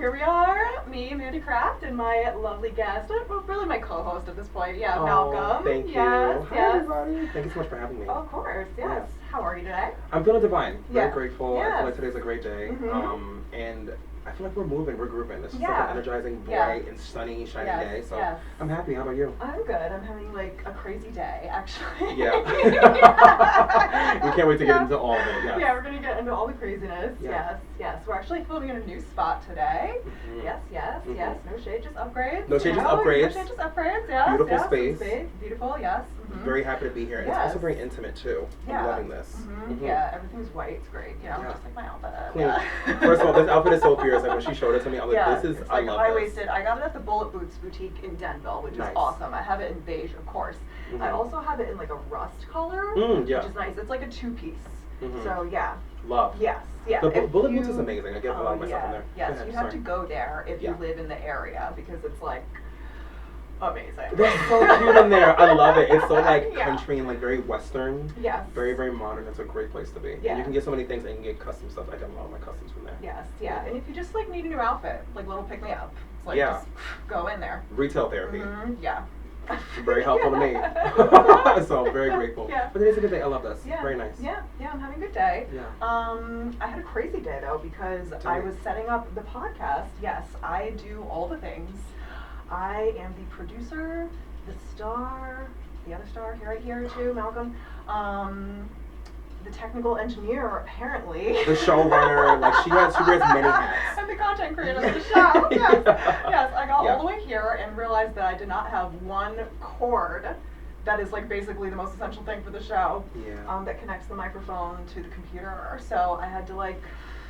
here we are, me, Mandy Kraft, and my lovely guest, well, really my co-host at this point, Malcolm. Thank you. Yes, Hi, everybody. Thank you so much for having me. Of course, yes. How are you today? I'm feeling divine. Very Yeah. grateful. Yes. I feel like today's a great day. Mhm. And I feel like we're moving, we're grooving. This is like Yeah. an energizing, Yeah. bright, and sunny, shiny Yes, day. So yes. I'm happy. How about you? I'm good. I'm having like a crazy day, actually. Yeah. We can't wait to get into all of it. Yes. Yeah, we're gonna get into all the craziness. Yeah. Yes. We're actually filming in a new spot today. Mhm. Yes. No shade, just upgrades. No shade, you just know? upgrades. No shade, just upgrades. Yes. Beautiful yes. space. Beautiful. Yes. Mhm. Very happy to be here. And Yes. It's also very intimate too. Yeah. I'm loving this. Mhm. Yeah, everything's white. It's great. You know, Yeah. just like my outfit. Clean. Yeah. First of all, this outfit is so fierce. Like when she showed it to me, I was like, Yeah, this is, it's I like love high-waisted. I got it at the Bullet Boots boutique in Denville, which Nice. is awesome. I have it in beige, of course. Mhm. I also have it in like a rust color, Yeah. which is nice. It's like a two-piece. Mhm. So yeah. Love. Yes. Yeah. The If Bullet Boots you- is amazing. I get a lot of myself in there. Yes, Go ahead, you have sorry. to go there if Yeah. you live in the area because it's like amazing. They're so cute in there. I love it. It's so like Yeah. country and like very western. Yes. Very, very modern. It's a great place to be. Yeah. And you can get so many things and you can get custom stuff. I got a lot of my customs from there. Yes. Yeah. And if you just like need a new outfit, like little pick me up, it's like Yeah. just go in there. Retail therapy. Yeah. Very helpful to me. So very grateful. Yeah. But today's a good day. I love this. Yeah. Very nice. Yeah, I'm having a good day. Yeah. I had a crazy day though because Tell I me. was setting up the podcast. Yes, I do all the things. I am the producer, the star, the other star right here too, Malcolm. The technical engineer apparently. The showrunner, like she wears many hats. I'm the content creator of the show. Yes. Yes, I got Yeah. all the way here and realized that I did not have one cord that is like basically the most essential thing for the show. Yeah. That connects the microphone to the computer. So I had to like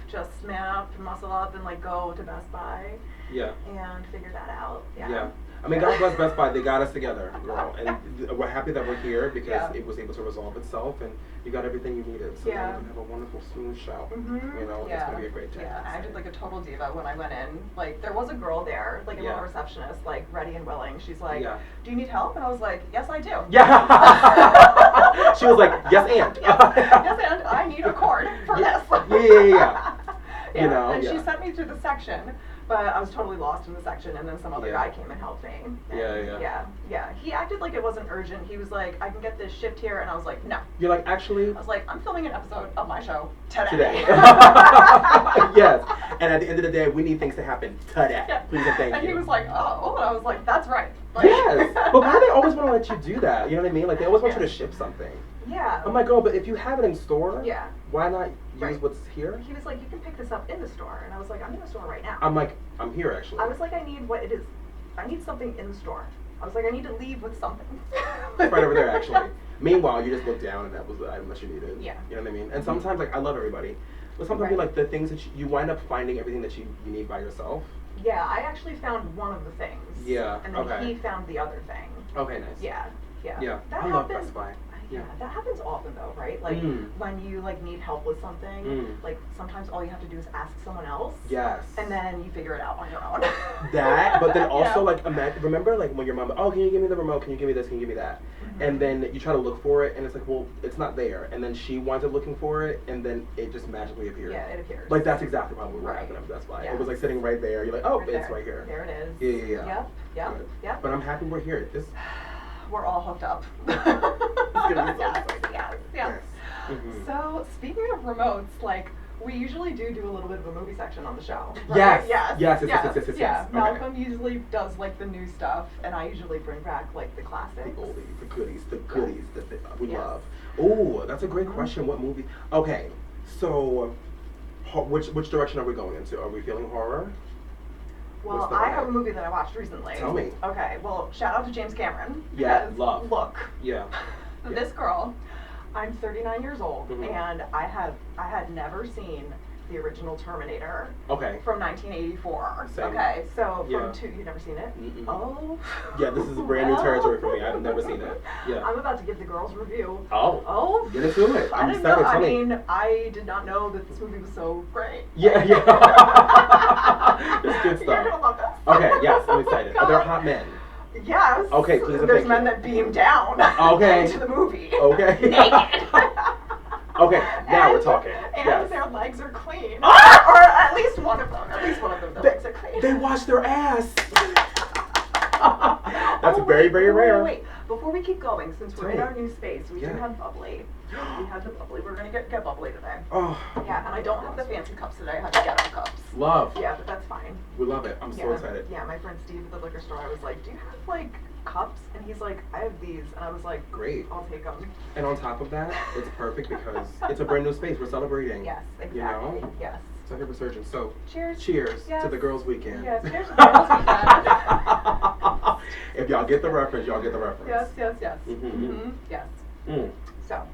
just man up and muscle up and like go to Best Buy Yeah. and figure that out. Yeah. I mean, God bless Best Buy. They got us together, girl. And we're happy that we're here because Yeah. it was able to resolve itself and you got everything you needed. So now Yeah. we're going to have a wonderful, smooth show. Mhm. You know, it's Yeah. going to be a great day. Yeah, I acted like a total diva when I went in. Like, there was a girl there, like a Yeah. little receptionist, like ready and willing. She's like, Yeah. "Do you need help?" And I was like, "Yes, I do." Yeah. She was like, yes, and. Yes, and I need a cord for Yeah. this. Yeah. Yeah, You know, and she yeah. sent me through the section, but I was totally lost in the section, and then some other Yeah. guy came and helped me. And yeah. He acted like it wasn't urgent. He was like, "I can get this shipped here," and I was like, "No." You're like, actually, I was like, "I'm filming an episode of my show today." today. Yes. And at the end of the day, we need things to happen today. Yeah. Please and thank And you. he was like, "Oh," and I was like, "That's right." Like, Yes. But why do they always want to let you do that? You know what I mean? Like, they always want Yeah. you to ship something. Yeah. I'm like, girl, but if you have it in store, Yeah. why not use Right. what's here? He was like, "You can pick this up in the store," and I was like, "I'm in the store right now." I'm like, I'm here actually. I was like, "I need what it is. I need something in the store." I was like, "I need to leave with something." It's right over there actually. Meanwhile, you just look down and that was the item that you needed. Yeah. You know what I mean? And sometimes, like, I love everybody. But sometimes, Right. like, the things that you wind up finding everything that you need by yourself. Yeah, I actually found one of the things. Yeah, And then okay. he found the other thing. Okay, nice. Yeah. Yeah. That I love happens. Best Buy. Yeah, Yeah. that happens often though, right? Like Mm. when you like need help with something, like sometimes all you have to do is ask someone else. Yes. And then you figure it out on your own. That, but then also, Yeah. like, remember, like, when your mom, oh, can you give me the remote? Can you give me this? Can you give me that? And then you try to look for it, and it's like, well, it's not there. And then she winds up looking for it, and then it just magically appears. Yeah, it appears. Like, that's exactly probably what Right. happened at Best Buy. Yeah. It was, like, sitting right there. You're like, oh, Right it's there. right here. There it is. Yeah. Yep. Good. But I'm happy we're here. This We're all hooked up. gonna be so Yes, exciting. yes. Mhm. So speaking of remotes, like we usually do a little bit of a movie section on the show. Right? Yes. Yes. Yes. Yeah. Okay. Malcolm usually does like the new stuff, and I usually bring back like the classics. The oldies, the goodies, that we Yes. love. Oh, that's a great question. What movie? Okay, so which direction are we going into? Are we feeling horror? Well, What's the I have a vibe? movie that I watched recently. Tell me. Okay. Well, shout out to James Cameron. Yeah, because, love. Look. Yeah. This girl, I'm 39 years old, Mhm. and I had never seen the original Terminator Okay. from 1984. Same. Okay, so Yeah. from you've never seen it? Mm-mm. Oh. Yeah, this is brand new Well. territory for me. I've never seen it. Yeah. I'm about to give the girls review. Oh. Oh. Get into it. I I'm didn't excited. know. I Tell me. mean, I did not know that this movie was so great. Yeah. It's good You're stuff. gonna love this. Okay. Yes, I'm excited. Oh, Are there God. hot men? Yes. Okay, please and There's thank men you. that beam down Okay. into the movie. Okay. Naked. Okay, now we're And- talking. And Yes. their legs are clean. Or at least one of them. At least one of them, their legs are clean. They wash their ass. That's very, very rare. Wait. Before we keep going, since we're in our new space, we do Yeah. have bubbly. We have the bubbly. We're gonna get bubbly today. Oh. Yeah, and I don't have the fancy cups today. I have the ghetto cups. Love. Yeah, but that's fine. We love it. I'm so excited. Yeah, my friend Steve at the liquor store, I was like, do you have like cups? And he's like, I have these. And I was like, Great. I'll take them. And on top of that, it's perfect because it's a brand new space. We're celebrating. Yes, exactly. You know? Yes. Second resurgence. So, cheers. Cheers Yes. to the girls' weekend. Yes, cheers to the girls' weekend. If y'all get the reference, y'all get the reference. Yes, yes, yes. Mm-hmm. Yes. Mm. So.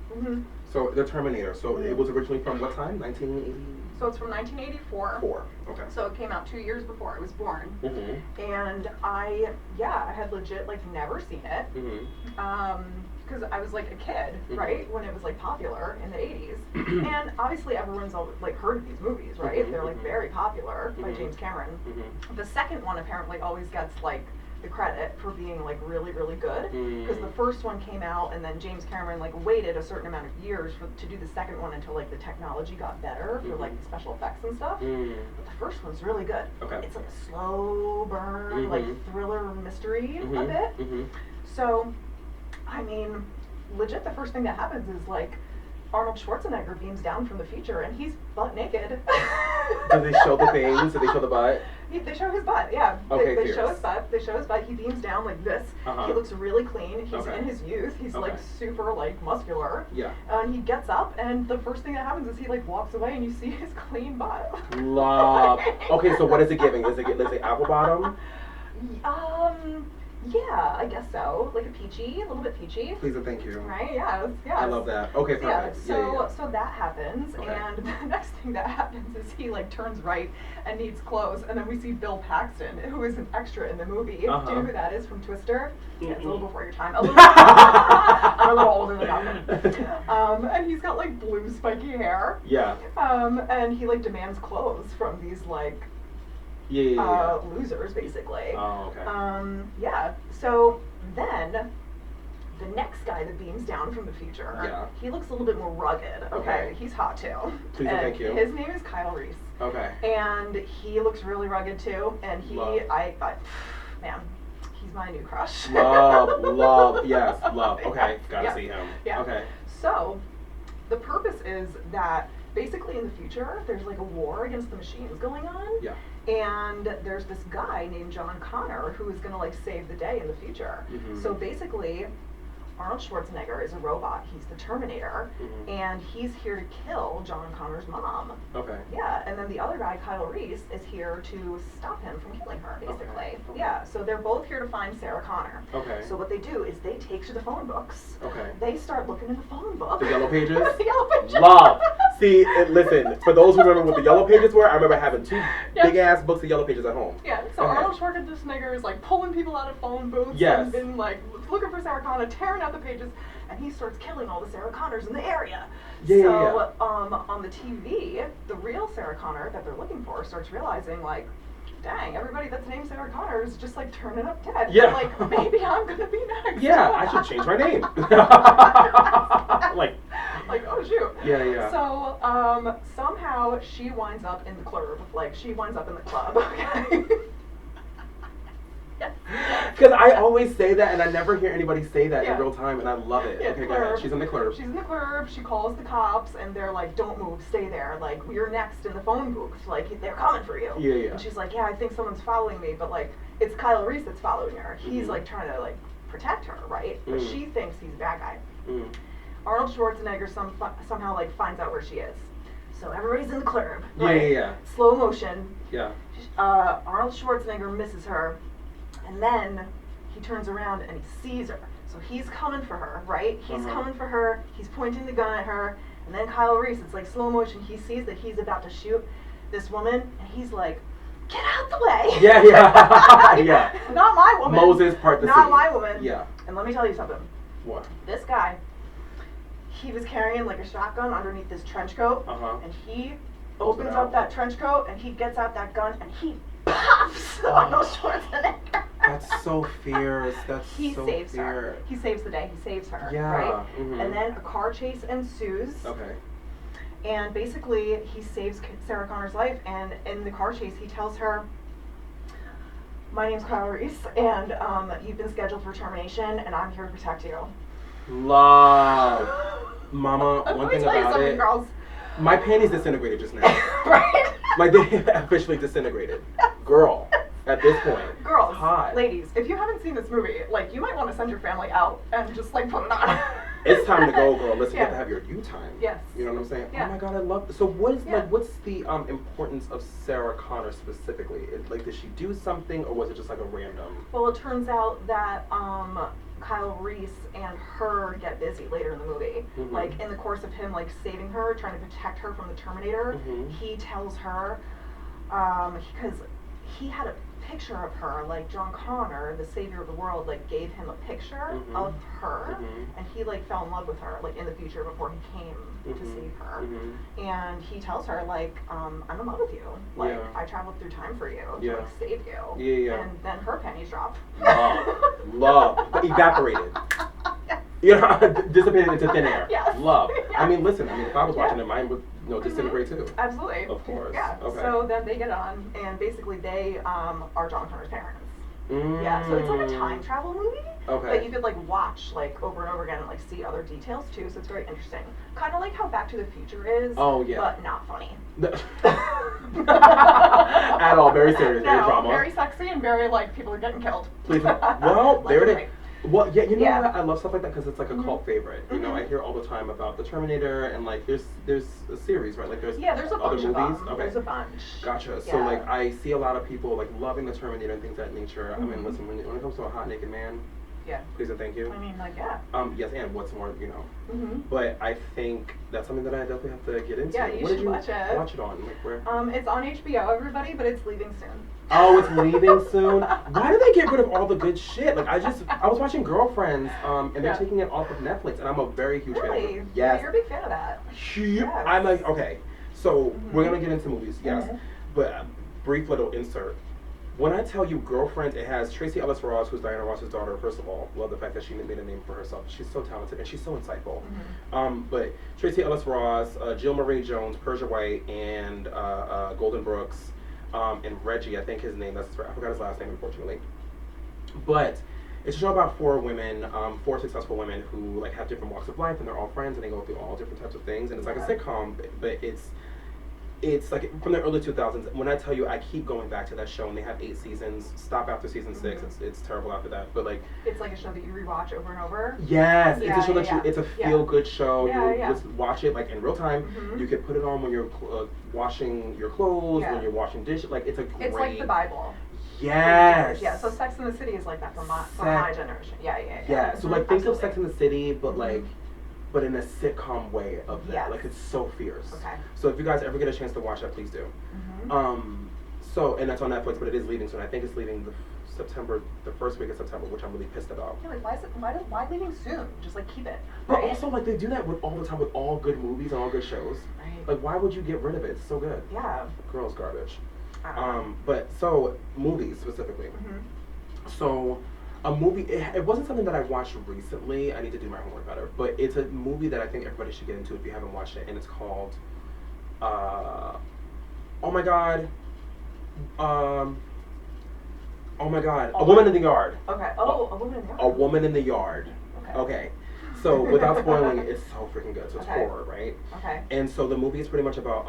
So the Terminator. So it was originally from what time? 1980. So it's from 1984. Okay. So it came out 2 years before I was born. Mm-hmm. And I had legit like never seen it. Mm-hmm. Because I was like a kid, Mm-hmm. right, when it was like popular in the 80s. And obviously everyone's like heard of these movies, right? Mm-hmm. They're like very popular by Mm-hmm. James Cameron. Mm-hmm. The second one apparently always gets like the credit for being like really, really good. Because the first one came out and then James Cameron like waited a certain amount of years to do the second one until like the technology got better for like the special effects and stuff. But the first one's really good. Okay. It's like a slow burn, like thriller mystery a bit. Mm-hmm. So, I mean, legit the first thing that happens is like Arnold Schwarzenegger beams down from the future and he's butt naked. Do they show the things? Do they show the butt? They show his butt, yeah. Okay, they show his butt. They show his butt. He beams down like this. He looks really clean. He's in his youth. He's like super like muscular. Yeah. And he gets up, and the first thing that happens is he like walks away, and you see his clean butt. Love. Okay, so what is it giving? Is it apple bottom? Yeah, I guess so. Like a little bit peachy. Please and thank you. Right? Yes. I love that. Okay, perfect. So that happens, Okay. and the next thing that happens is he like turns right and needs clothes, and then we see Bill Paxton, who is an extra in the movie. Do you know who that is from Twister? Yeah, it's a little before your time. I'm a little older than that. And he's got like blue spiky hair. Yeah. And he like demands clothes from these like losers, basically. Oh, okay. Yeah. So then, the next guy that beams down from the future, he looks a little bit more rugged. Okay. He's hot too. Please and thank you. His name is Kyle Reese. Okay. And he looks really rugged too. And man, he's my new crush. Love, yes, love. Okay, gotta see him. Yeah. Okay. So, the purpose is that basically in the future, there's like a war against the machines going on. Yeah. And there's this guy named John Connor who is going to like save the day in the future. So basically, Arnold Schwarzenegger is a robot. He's the Terminator, and he's here to kill John Connor's mom. Okay. Yeah, and then the other guy, Kyle Reese, is here to stop him from killing her, basically. Okay. Yeah, so they're both here to find Sarah Connor. Okay. So what they do is they take to the phone books. Okay. They start looking in the phone book. The yellow pages? The yellow pages. Love. See, listen, for those who remember what the yellow pages were, I remember having two big-ass books of yellow pages at home. Yeah, so Arnold Schwarzenegger is like pulling people out of phone booths and been like looking for Sarah Connor, tearing out the pages, and he starts killing all the Sarah Connors in the area. On the TV, the real Sarah Connor that they're looking for starts realizing like, dang, everybody that's named Sarah Connor is just like turning up dead. Yeah. Like, maybe I'm gonna be next. Yeah, I should change my name. Like, oh shoot. Yeah. So, somehow she winds up in the club. Like, she winds up in the club, okay? Because I always say that, and I never hear anybody say that in real time, and I love it. Okay, go ahead. She's in the club. She's in the club. She calls the cops, and they're like, "Don't move, stay there. Like, you're next in the phone booth. Like, they're coming for you." Yeah. And she's like, "Yeah, I think someone's following me, but like, it's Kyle Reese that's following her. He's like trying to like protect her, right? But she thinks he's a bad guy." Arnold Schwarzenegger somehow like finds out where she is. So everybody's in the club. Right? Yeah. Slow motion. Yeah. Arnold Schwarzenegger misses her. And then he turns around and he sees her. So he's coming for her, right? He's coming for her. He's pointing the gun at her. And then Kyle Reese, it's like slow motion. He sees that he's about to shoot this woman. And he's like, get out the way. Yeah. Not my woman. Moses part the Not sea. my woman. Yeah. And let me tell you something. What? This guy, he was carrying like a shotgun underneath his trench coat. And he opens up that trench coat and he gets out that gun and he pops Arnold Schwarzenegger. That's so fierce. He saves her. He saves the day. He saves her. Yeah. Right? And then a car chase ensues. Okay. And basically, he saves Sarah Connor's life. And in the car chase, he tells her, My name's Kyle Reese, and you've been scheduled for termination, and I'm here to protect you. Love. Mama, one thing about it, girls. my panties disintegrated just now. Right? Like, they officially disintegrated. Girl, at this point. Girls, hot. ladies, if you haven't seen this movie, like, you might want to send your family out and just, like, put it on. It's time to go, girl. Let's get to have your you time. Yes. You know what I'm saying? Yeah. Oh my God, I love this. So what is what's the importance of Sarah Connor specifically? Like, did she do something, or was it just like a random? Well, it turns out that Kyle Reese and her get busy later in the movie. Mm-hmm. Like, in the course of him, like, saving her, trying to protect her from the Terminator, Mm-hmm. he tells her, because he had a picture of her, like, John Connor, the savior of the world, like, gave him a picture Mm-hmm. of her, Mm-hmm. and he, like, fell in love with her, like, in the future before he came to Mm-hmm. save her. Mm-hmm. And he tells her, like, I'm in love with you. Like, Yeah. I traveled through time for you Yeah. to, like, save you. Yeah. And then her pennies drop. Love. Evaporated. You know, dissipated into thin air. Yes. Love. Yeah. I mean, listen, if I was watching Yeah. it, mine would, disintegrate too. Absolutely. Of course. Yeah. Okay. So then they get on, and basically they are John Connor's parents. Mm. Yeah. So it's like a time travel movie. Okay. That you could, like, watch, like, over and over again and, like, see other details too. So it's very interesting. Kind of like how Back to the Future is. Oh, yeah. But not funny. At all. Very serious. Very drama. Very sexy and very, like, people are getting killed. Please. Well, there it is. Like, Well, yeah, you know Yeah. what? I love stuff like that because it's like a Mhm. cult favorite. You know, I Mhm. hear all the time about the Terminator and like there's a series, right? Like there's yeah, there's a other bunch of movies. them. Okay, There's a bunch. gotcha. So Yeah. like I see a lot of people like loving the Terminator and things of that nature. I mean, Mhm. listen, when it comes to a hot naked man, Yeah. please and thank you. I mean, like, yeah. Yes, and what's more, you know. Mm-hmm. But I think that's something that I definitely have to get into. Yeah, you What should did you watch it. watch it on? Like where? It's on HBO, everybody, but it's leaving soon. Oh, it's leaving soon. Why do they get rid of all the good shit? Like I was watching Girlfriends, and they're Yeah. taking it off of Netflix, and I'm a very huge fan of Really? it. Yeah, Yes. you're a big fan of that. Huge. Yes. I'm like, okay, so Mhm. we're gonna get into movies, yes, Mhm. but brief little insert. When I tell you Girlfriends, it has Tracy Ellis Ross, who's Diana Ross's daughter. First of all, love the fact that she made a name for herself. She's so talented and she's so insightful. Mhm. But Tracy Ellis Ross, Jill Marie Jones, Persia White, and Golden Brooks, and Reggie, I think his name. I forgot his last name, unfortunately. But it's a show about four women, four successful women who like have different walks of life, and they're all friends, and they go through all different types of things. And it's like a Yeah. sitcom, but it's like from the early 2000s. When I tell you, I keep going back to that show, and they have 8 seasons. Stop after season 6. Mhm. It's terrible after that. But like, It's like a show that you rewatch over and over. yes, Yeah, it's a show that yeah, it's a yeah. feel good show. Yeah, you yeah. just watch it like in real time. Mhm. You can put it on when you're washing your clothes, Yeah. when you're washing dishes. Like it's a great. It's like the Bible. Yes. Yeah, so Sex and the City is like that for my generation. Yeah. Yeah. So like think of Sex Absolutely. and the City, but Mhm. like, but in a sitcom way of that. Yes. Like it's so fierce. Okay. So if you guys ever get a chance to watch that, please do. Mhm. So and that's on Netflix, but it is leaving soon. I think it's leaving the first week of September, which I'm really pissed about. Yeah, like why leaving soon? Just like keep it. But Right? also like they do that with all the time with all good movies and all good shows. Right. Like why would you get rid of it? It's so good. Yeah. Girls garbage. I don't know. But so movies specifically. Mhm. So a movie, it wasn't something that I watched recently. I need to do my homework better. But it's a movie that I think everybody should get into if you haven't watched it, and it's called, oh my god, A Woman in the Yard. Okay. Oh, A Woman in the Yard. A Woman in the Yard. Okay. Okay. So without spoiling it, it's so freaking good. So it's Okay. horror, right? Okay. And so the movie is pretty much about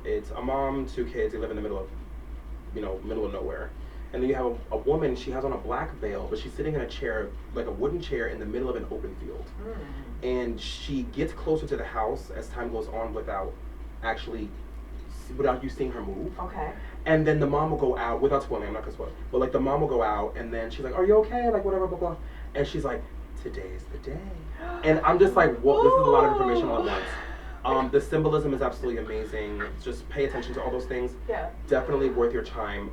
it's a mom, 2 kids. They live in the middle of nowhere. And then you have a woman. She has on a black veil, but she's sitting in a chair, like a wooden chair, in the middle of an open field. Mm. And she gets closer to the house as time goes on without you seeing her move. Okay. And then the mom will go out, without spoiling, I'm not gonna spoil, but like the mom will go out, and then she's like, "Are you okay?" Like whatever, blah blah. And she's like, "Today's the day." And I'm just like, "Whoa, this is a lot of information all at once." The symbolism is absolutely amazing. Just pay attention to all those things. Yeah. Definitely worth your time.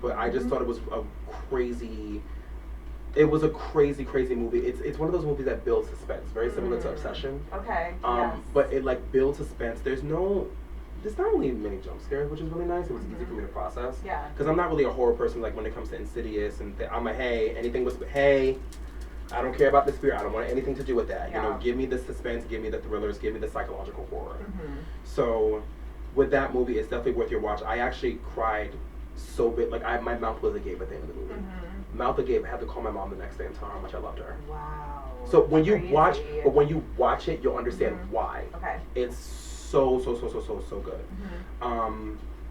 But I just thought it was a crazy. It was a crazy, crazy movie. It's one of those movies that builds suspense, very similar to Obsession. Okay. Yes. But it like builds suspense. There's not really many jump scares, which is really nice. It was easy for me to process. Yeah. Because I'm not really a horror person. Like when it comes to Insidious and I'm a anything with hey. I don't care about the spirit. I don't want anything to do with that. Yeah. You know, give me the suspense, give me the thrillers, give me the psychological horror. Mhm. So, with that movie, it's definitely worth your watch. I actually cried so big. Like my mouth was agape at the end of the movie. Mouth agape. I had to call my mom the next day and tell her how much I loved her. Wow. So when you Crazy. when you watch it, you'll understand why. Okay. It's so good.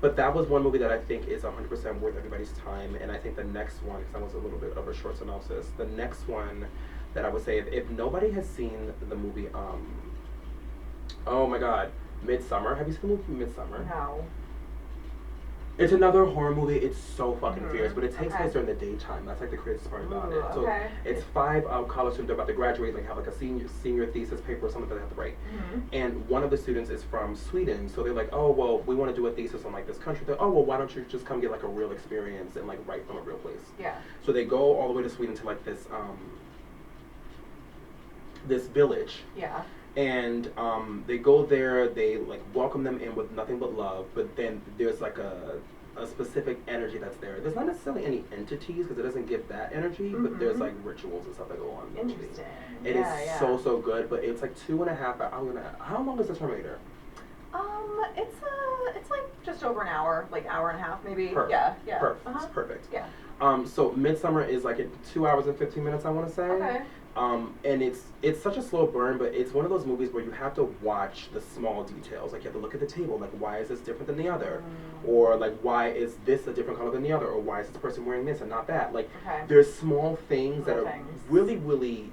But that was one movie that I think is 100% worth everybody's time. And I think the next one, because that was a little bit of a short synopsis, the next one that I would say, if nobody has seen the movie, oh my God, Midsummer. Have you seen the movie Midsummer? No. It's another horror movie. It's so fucking fierce, but it takes place during the daytime. That's like the craziest part about it. So it's 5 college students about to graduate, like have like a senior thesis paper or something that they have to write. And one of the students is from Sweden, so they're like, oh well, we want to do a thesis on like this country. They're, oh well, why don't you just come get like a real experience and like write from a real place? Yeah. So they go all the way to Sweden to like this this village. Yeah. And they go there, they like welcome them in with nothing but love, but then there's like a specific energy that's there. There's not necessarily any entities because it doesn't give that energy, but there's like rituals and stuff that go on. Interesting. It is so good, but it's like 2.5 hours. How long is the Terminator? It's like just over an hour, like hour and a half maybe. Perfect. Yeah. Perfect. It's perfect. Yeah. So Midsummer is like 2 hours and 15 minutes, I want to say. Okay. And it's such a slow burn, but it's one of those movies where you have to watch the small details. Like you have to look at the table, like why is this different than the other, or like why is this a different color than the other, or why is this person wearing this and not that. Like there's small things that are really,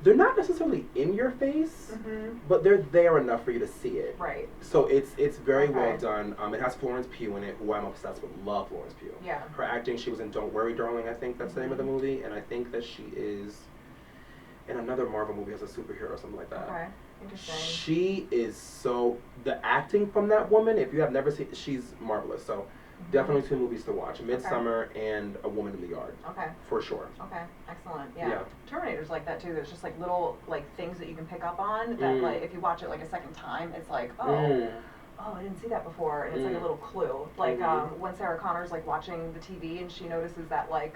they're not necessarily in your face, but they're there enough for you to see it. Right. So it's very well done. It has Florence Pugh in it, who I'm obsessed with. Love Florence Pugh. Yeah. Her acting, she was in Don't Worry, Darling. I think that's the name of the movie, and I think that she is in another Marvel movie as a superhero or something like that. Okay, interesting. She is the acting from that woman, if you have never seen, she's marvelous. So definitely 2 movies to watch, Midsummer and A Woman in the Yard. Okay. For sure. Okay, excellent. Yeah. Terminator's like that too. There's just like little like things that you can pick up on that like if you watch it like a second time, it's like, oh, I didn't see that before, and it's like a little clue. Like when Sarah Connor's like watching the TV and she notices that like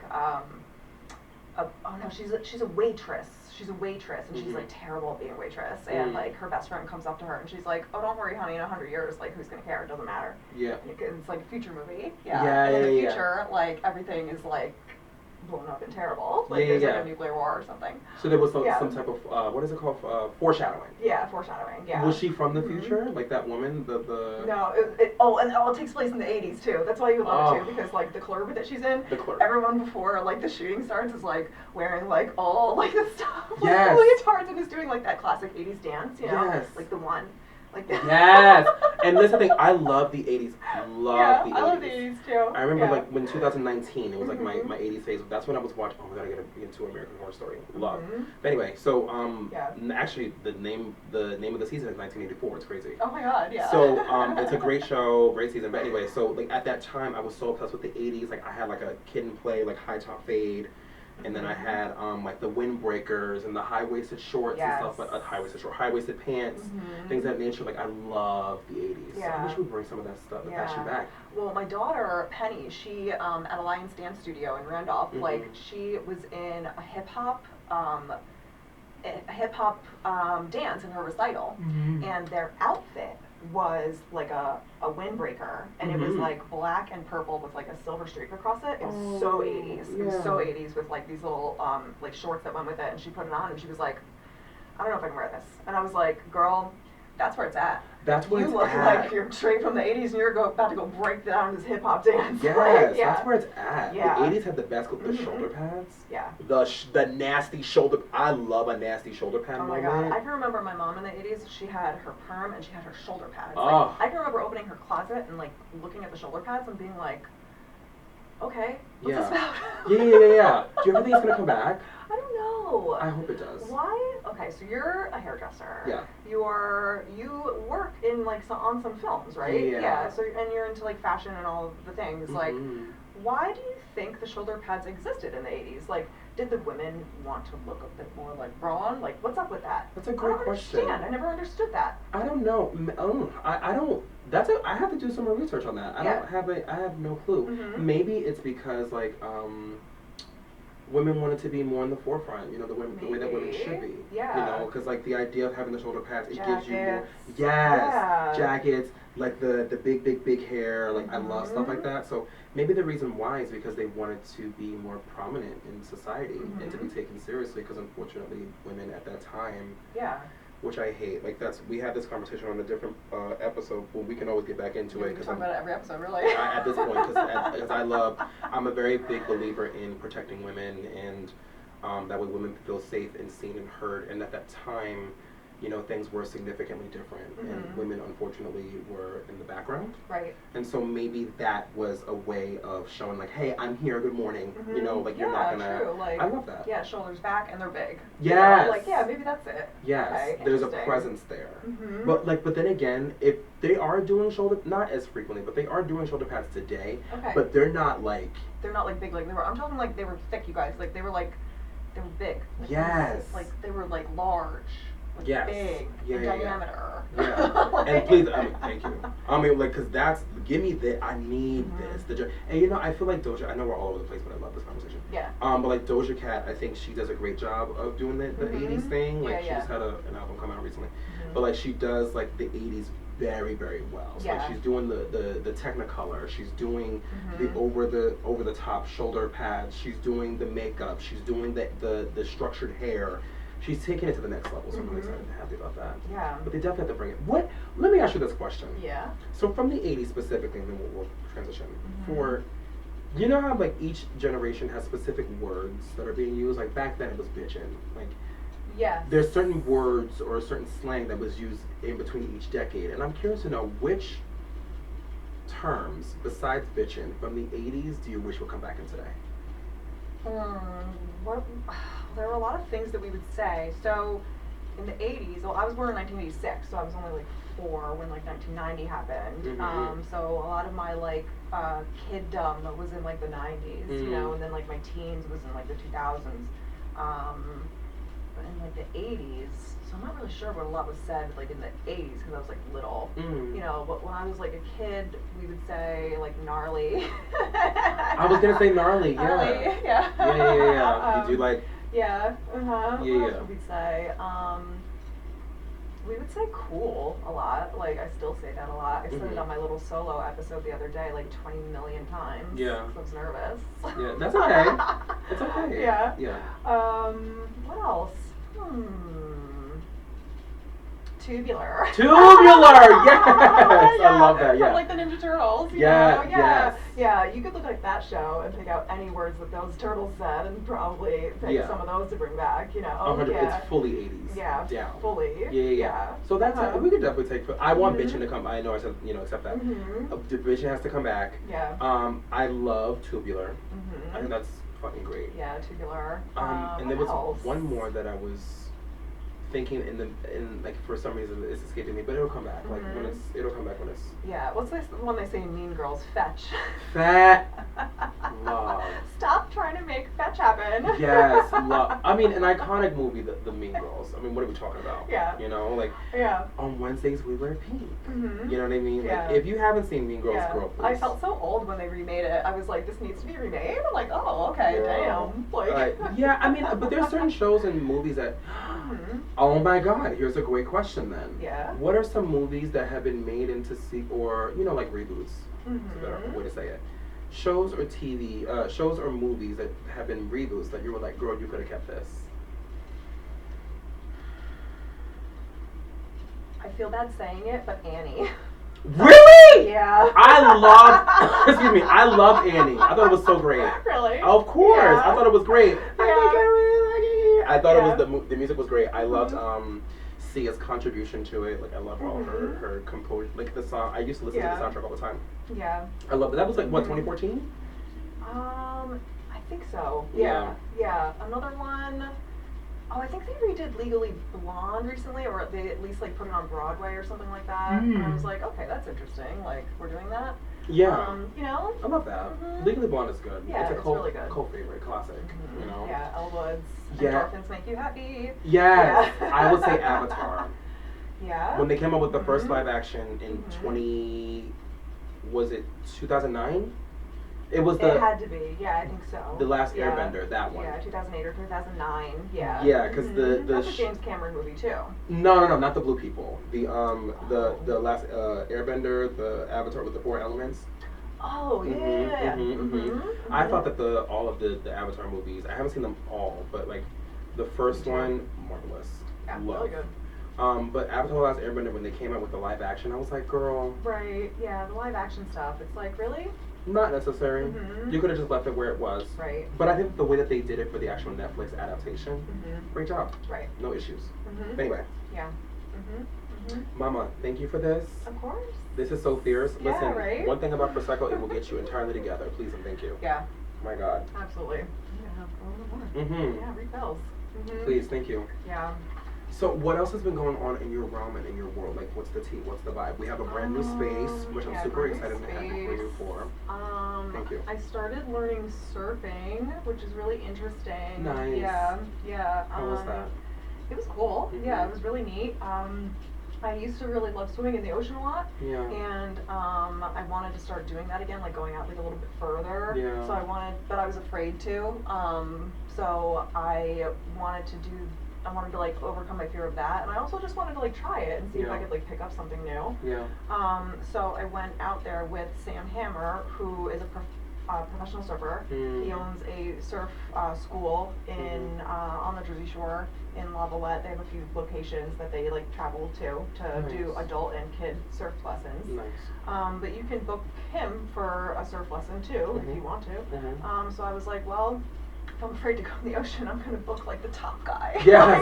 she's a waitress. She's a waitress, and she's like terrible at being a waitress. And like her best friend comes up to her, and she's like, "Oh, don't worry, honey. In 100 years, like who's gonna care? It doesn't matter." Yeah. And it's like a future movie. And in the future, like everything is like blown up and terrible. Like there's like a nuclear war or something. So there was some type of what is it called? Foreshadowing. Yeah, foreshadowing. Yeah. Was she from the future? Like that woman? The No. It takes place in the 80s too. That's why you love it too, because like the club that she's in. The club. Everyone before like the shooting starts is like wearing like all like the stuff, like leotards, and is doing like that classic 80s dance. You know, like the one. Like and listen, I love the 80s. I love the 80s too. I remember like when 2019, it was like my 80s phase. That's when I was watching. Oh, we gotta get into American Horror Story. Love. But anyway, so actually the name of the season is 1984. It's crazy. Oh my God, yeah. So it's a great show, great season. But anyway, so like at that time, I was so obsessed with the 80s. Like I had like a Kid and Play like high top fade. And then I had like the windbreakers and the high-waisted shorts and stuff, but high-waisted pants, things of that nature. Like I love the 80s. So I wish we'd bring some of that stuff, the fashion back. Well, my daughter Penny, she at Alliance Dance Studio in Randolph, like she was in a hip hop dance in her recital, and their outfit was like a windbreaker, and it was like black and purple with like a silver streak across it. It was so 80s. It was so 80s with like these little like shorts that went with it, and she put it on and she was like, I don't know if I can wear this. And I was like, girl, that's where it's at. That's where you it's look at. like you're straight from the 80s and you're about to go break down this hip hop dance. Yes, like, that's where it's at. The 80s had the best with the shoulder pads. Yeah. The nasty shoulder. I love a nasty shoulder pad. Oh my God. I can remember my mom in the 80s. She had her perm and she had her shoulder pads. Oh. Like, I can remember opening her closet and like looking at the shoulder pads and being like, okay, what's this about? Yeah. Do you ever think it's gonna come back? I don't know. I hope it does. Why? Okay, so you're a hairdresser. Yeah. You work in like on some films, right? Yeah. So and you're into like fashion and all the things. Like, why do you think the shoulder pads existed in the 80s? Like, did the women want to look a bit more like brawn? Like, what's up with that? That's a great question. I never understood that. I don't know. I don't. I have to do some more research on that. I have no clue. Maybe it's because like women wanted to be more in the forefront. You know, the way that women should be. Yeah. You know, because like the idea of having the shoulder pads, it gives you more. Yes. Jackets. like the big hair. Like I love stuff like that. So maybe the reason why is because they wanted to be more prominent in society and to be taken seriously. Because unfortunately, women at that time, which I hate. Like we had this conversation on a different episode. Well, we can always get back into it. We talk about it every episode, really. At this point, because I'm a very big believer in protecting women and that way women feel safe and seen and heard. And at that time, you know, things were significantly different, and women unfortunately were in the background. Right. And so maybe that was a way of showing, like, hey, I'm here. Good morning. You know, like you're not gonna. True. Like, I love that. Yeah, shoulders back and they're big. Yes. You know? Like, yeah, maybe that's it. Yes. Okay, there's a presence there. But then again, if they are doing shoulder, not as frequently, but they are doing shoulder pads today. Okay. But they're not like. They're not like big like they were. I'm talking like they were thick, you guys. Like they were big. Like, yes. Like they were like large. Like big. Diameter. Yeah. And please, thank you. Like, cause give me that. I need this. And you know, I feel like Doja. I know we're all over the place, but I love this conversation. Yeah. But like Doja Cat, I think she does a great job of doing the 80s thing. Like she just had an album come out recently, but like she does like the 80s very, very well. So like she's doing the Technicolor. She's doing the over the top shoulder pads. She's doing the makeup. She's doing the structured hair. She's taking it to the next level, so I'm really excited and happy about that. Yeah. But they definitely have to bring it. Let me ask you this question. Yeah. So from the 80s specifically, and then we'll transition. For, you know how like each generation has specific words that are being used? Like back then it was bitchin'. Like, there's certain words or a certain slang that was used in between each decade. And I'm curious to know which terms, besides bitchin', from the 80s do you wish would come back in today? There were a lot of things that we would say. So in the 80s, well, I was born in 1986, so I was only like 4 when like 1990 happened. So a lot of my like kiddom was in like the 90s, you know, and then like my teens was in like the 2000s. But in like the 80s, so I'm not really sure what a lot was said like in the 80s because I was like little, you know. But when I was like a kid, we would say like gnarly. I was gonna say gnarly, yeah. You do like. Yeah, What else would we say? We would say cool a lot. Like, I still say that a lot. I said it on my little solo episode the other day, like 20 million times. Yeah. I was nervous. Yeah, that's okay. It's okay. Yeah. Yeah. What else? Tubular. Tubular! Yes! I love that, yeah. From like the Ninja Turtles. Yes. Yeah, you could look at that show and pick out any words that those turtles said and probably pick some of those to bring back, you know. 100, it's fully 80s. Yeah, down. Fully. Yeah. So that's we could definitely take. I want bitchin' to come. I know I said accept that. The bitchin' has to come back. Yeah. I love tubular. I think that's fucking great. Yeah, tubular. And there was one more that I was thinking in like for some reason it's escaping me, but it'll come back. Like it'll come back when it's. Yeah. What's this one they say in Mean Girls? Fetch. Fat. Love. Stop trying to make fetch happen. Yes, love. I mean, an iconic movie, the Mean Girls. I mean, what are we talking about? Yeah. You know, like. Yeah. On Wednesdays we wear pink. You know what I mean? Yeah. Like, if you haven't seen Mean Girls, girl, please. I felt so old when they remade it. I was like, this needs to be remade. I'm like, oh, okay, damn. Like. Yeah, I mean, but there's certain shows and movies that. Oh my God! Here's a great question then. Yeah. What are some movies that have been made into or like reboots? Is a better way to say it. Shows or shows or movies that have been reboots that you were like, girl, you could have kept this. I feel bad saying it, but Annie. Really? Yeah. I love Annie. I thought it was so great. Really? Of course. Yeah. I thought it was great. Yeah. I thought it was the music was great. I loved Sia's contribution to it. Like I love all her composure. Like the song. I used to listen to the soundtrack all the time. Yeah. I love it. That was like what 2014? I think so. Yeah. Yeah. Another one. Oh, I think they redid Legally Blonde recently, or they at least like put it on Broadway or something like that. And I was like, okay, that's interesting. Like we're doing that. Yeah. You know. I love that. Legally Blonde is good. Yeah, it's a really good. cult favorite, classic. You know. Yeah, Elle Woods. Yeah. Endorphins make you happy. Yes. Yeah. I would say Avatar. Yeah. When they came up with the first live action in was it 2009? It was It had to be. Yeah, I think so. the Last Yeah. Airbender, that one. Yeah, 2008 or 2009. Yeah. Yeah, because the That's a James Cameron movie too. No, not the blue people. The Last Airbender, the Avatar with the 4 elements. Oh yeah. I thought that all of the Avatar movies, I haven't seen them all, but like the first one, marvelous. Yeah, Love. really good. But Avatar: The Last Airbender, when they came out with the live action, I was like, girl. Right. Yeah, the live action stuff. It's like, really? Not necessary. You could have just left it where it was. Right. But I think the way that they did it for the actual Netflix adaptation, great job. Right. No issues. Anyway. Yeah. Mama, thank you for this. Of course. This is so fierce. Yeah, Listen, right? one thing about Prosecco, it will get you entirely together. Please and thank you. Yeah. My God. Absolutely. Yeah, a little more. Yeah, refills. Please, thank you. Yeah. So what else has been going on in your realm and in your world? Like, what's the tea? What's the vibe? We have a brand new space, which I'm super excited and happy for you for. Thank you. I started learning surfing, which is really interesting. Nice. Yeah. How was that? It was cool. Yeah, it was really neat. I used to really love swimming in the ocean a lot. Yeah. And I wanted to start doing that again, like going out like a little bit further. Yeah. So but I was afraid to. So I wanted to like overcome my fear of that, and I also just wanted to like try it and see if I could like pick up something new. Yeah. So I went out there with Sam Hammer, who is a professional surfer. He owns a surf school in on the Jersey Shore in La Valette. They have a few locations that they like travel to do adult and kid surf lessons. Nice. But you can book him for a surf lesson too if you want to. So I was like, well, if I'm afraid to go in the ocean, I'm going to book like the top guy. Yes,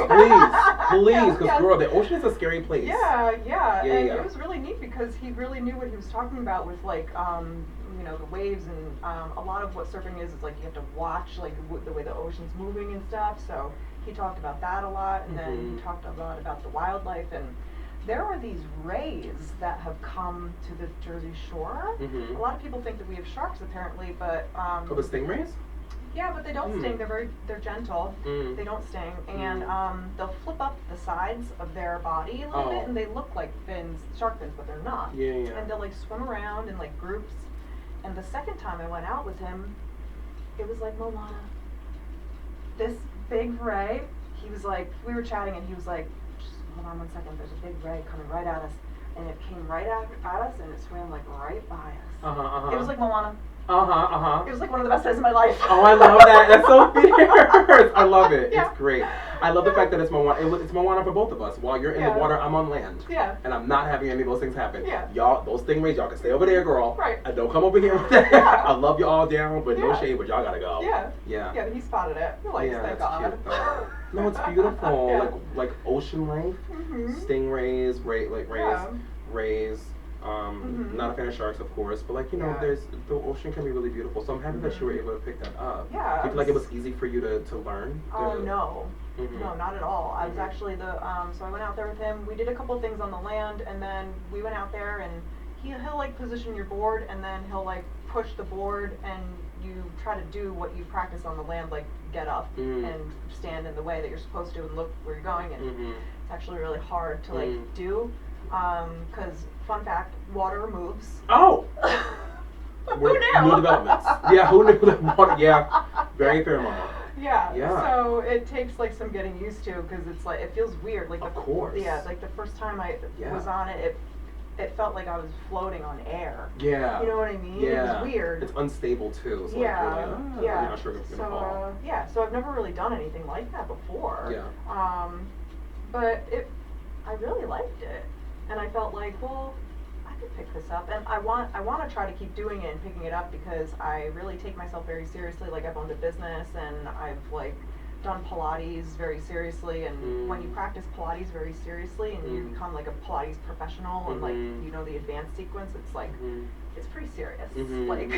please, because girl, the ocean is a scary place. Yeah, and it was really neat because he really knew what he was talking about with like, you know, the waves and a lot of what surfing is like you have to watch like the way the ocean's moving and stuff. So he talked about that a lot, and then he talked a lot about the wildlife, and there are these rays that have come to the Jersey Shore. A lot of people think that we have sharks apparently, but the stingrays? Yeah, but they don't sting. They're gentle. They don't sting, and they'll flip up the sides of their body a little bit, and they look like fins, shark fins, but they're not. And they'll like swim around in like groups. And the second time I went out with him, it was like Moana. This big ray. He was like, we were chatting, and he was like, just hold on 1 second. There's a big ray coming right at us, and it came right at us, and it swam like right by us. It was like Moana. It was like one of the best days of my life. Oh, I love that. That's so fierce. I love it. It's great. I love the fact that it's Moana. It's Moana for both of us. While you're in the water, I'm on land. And I'm not having any of those things happen. Y'all, those stingrays, y'all can stay over there, girl. Right. And don't come over here with that. I love you all down, but no shade, but y'all gotta go. Yeah, but he spotted it. Like, thank God. Cute, though. No, it's beautiful. Like ocean life. Stingrays, rays. Not a fan of sharks, of course, but like, you know, the ocean can be really beautiful. So I'm happy that you were able to pick that up. Do you feel like it was easy for you to learn? Oh, no. No, not at all. I was actually so I went out there with him. We did a couple of things on the land, and then we went out there, and he'll like position your board, and then he'll like push the board, and you try to do what you practice on the land, like get up and stand in the way that you're supposed to and look where you're going, and it's actually really hard to like do. Because, fun fact, water moves. Oh! Who knew? New developments. Yeah, who knew that water? Yeah, very fair, Mama. Yeah. So it takes like some getting used to, because it's like, it feels weird. Like, of course. Yeah, like the first time I was on it, it felt like I was floating on air. Yeah. You know what I mean? Yeah. It was weird. It's unstable too. So yeah. Like, you're not sure if it's gonna fall. So I've never really done anything like that before. Yeah. But I really liked it. And I felt like, well, I could pick this up, and I want to try to keep doing it and picking it up, because I really take myself very seriously. Like, I've owned a business, and I've like done Pilates very seriously, and when you practice Pilates very seriously and you become like a Pilates professional and like you know the advanced sequence, it's like it's pretty serious. Like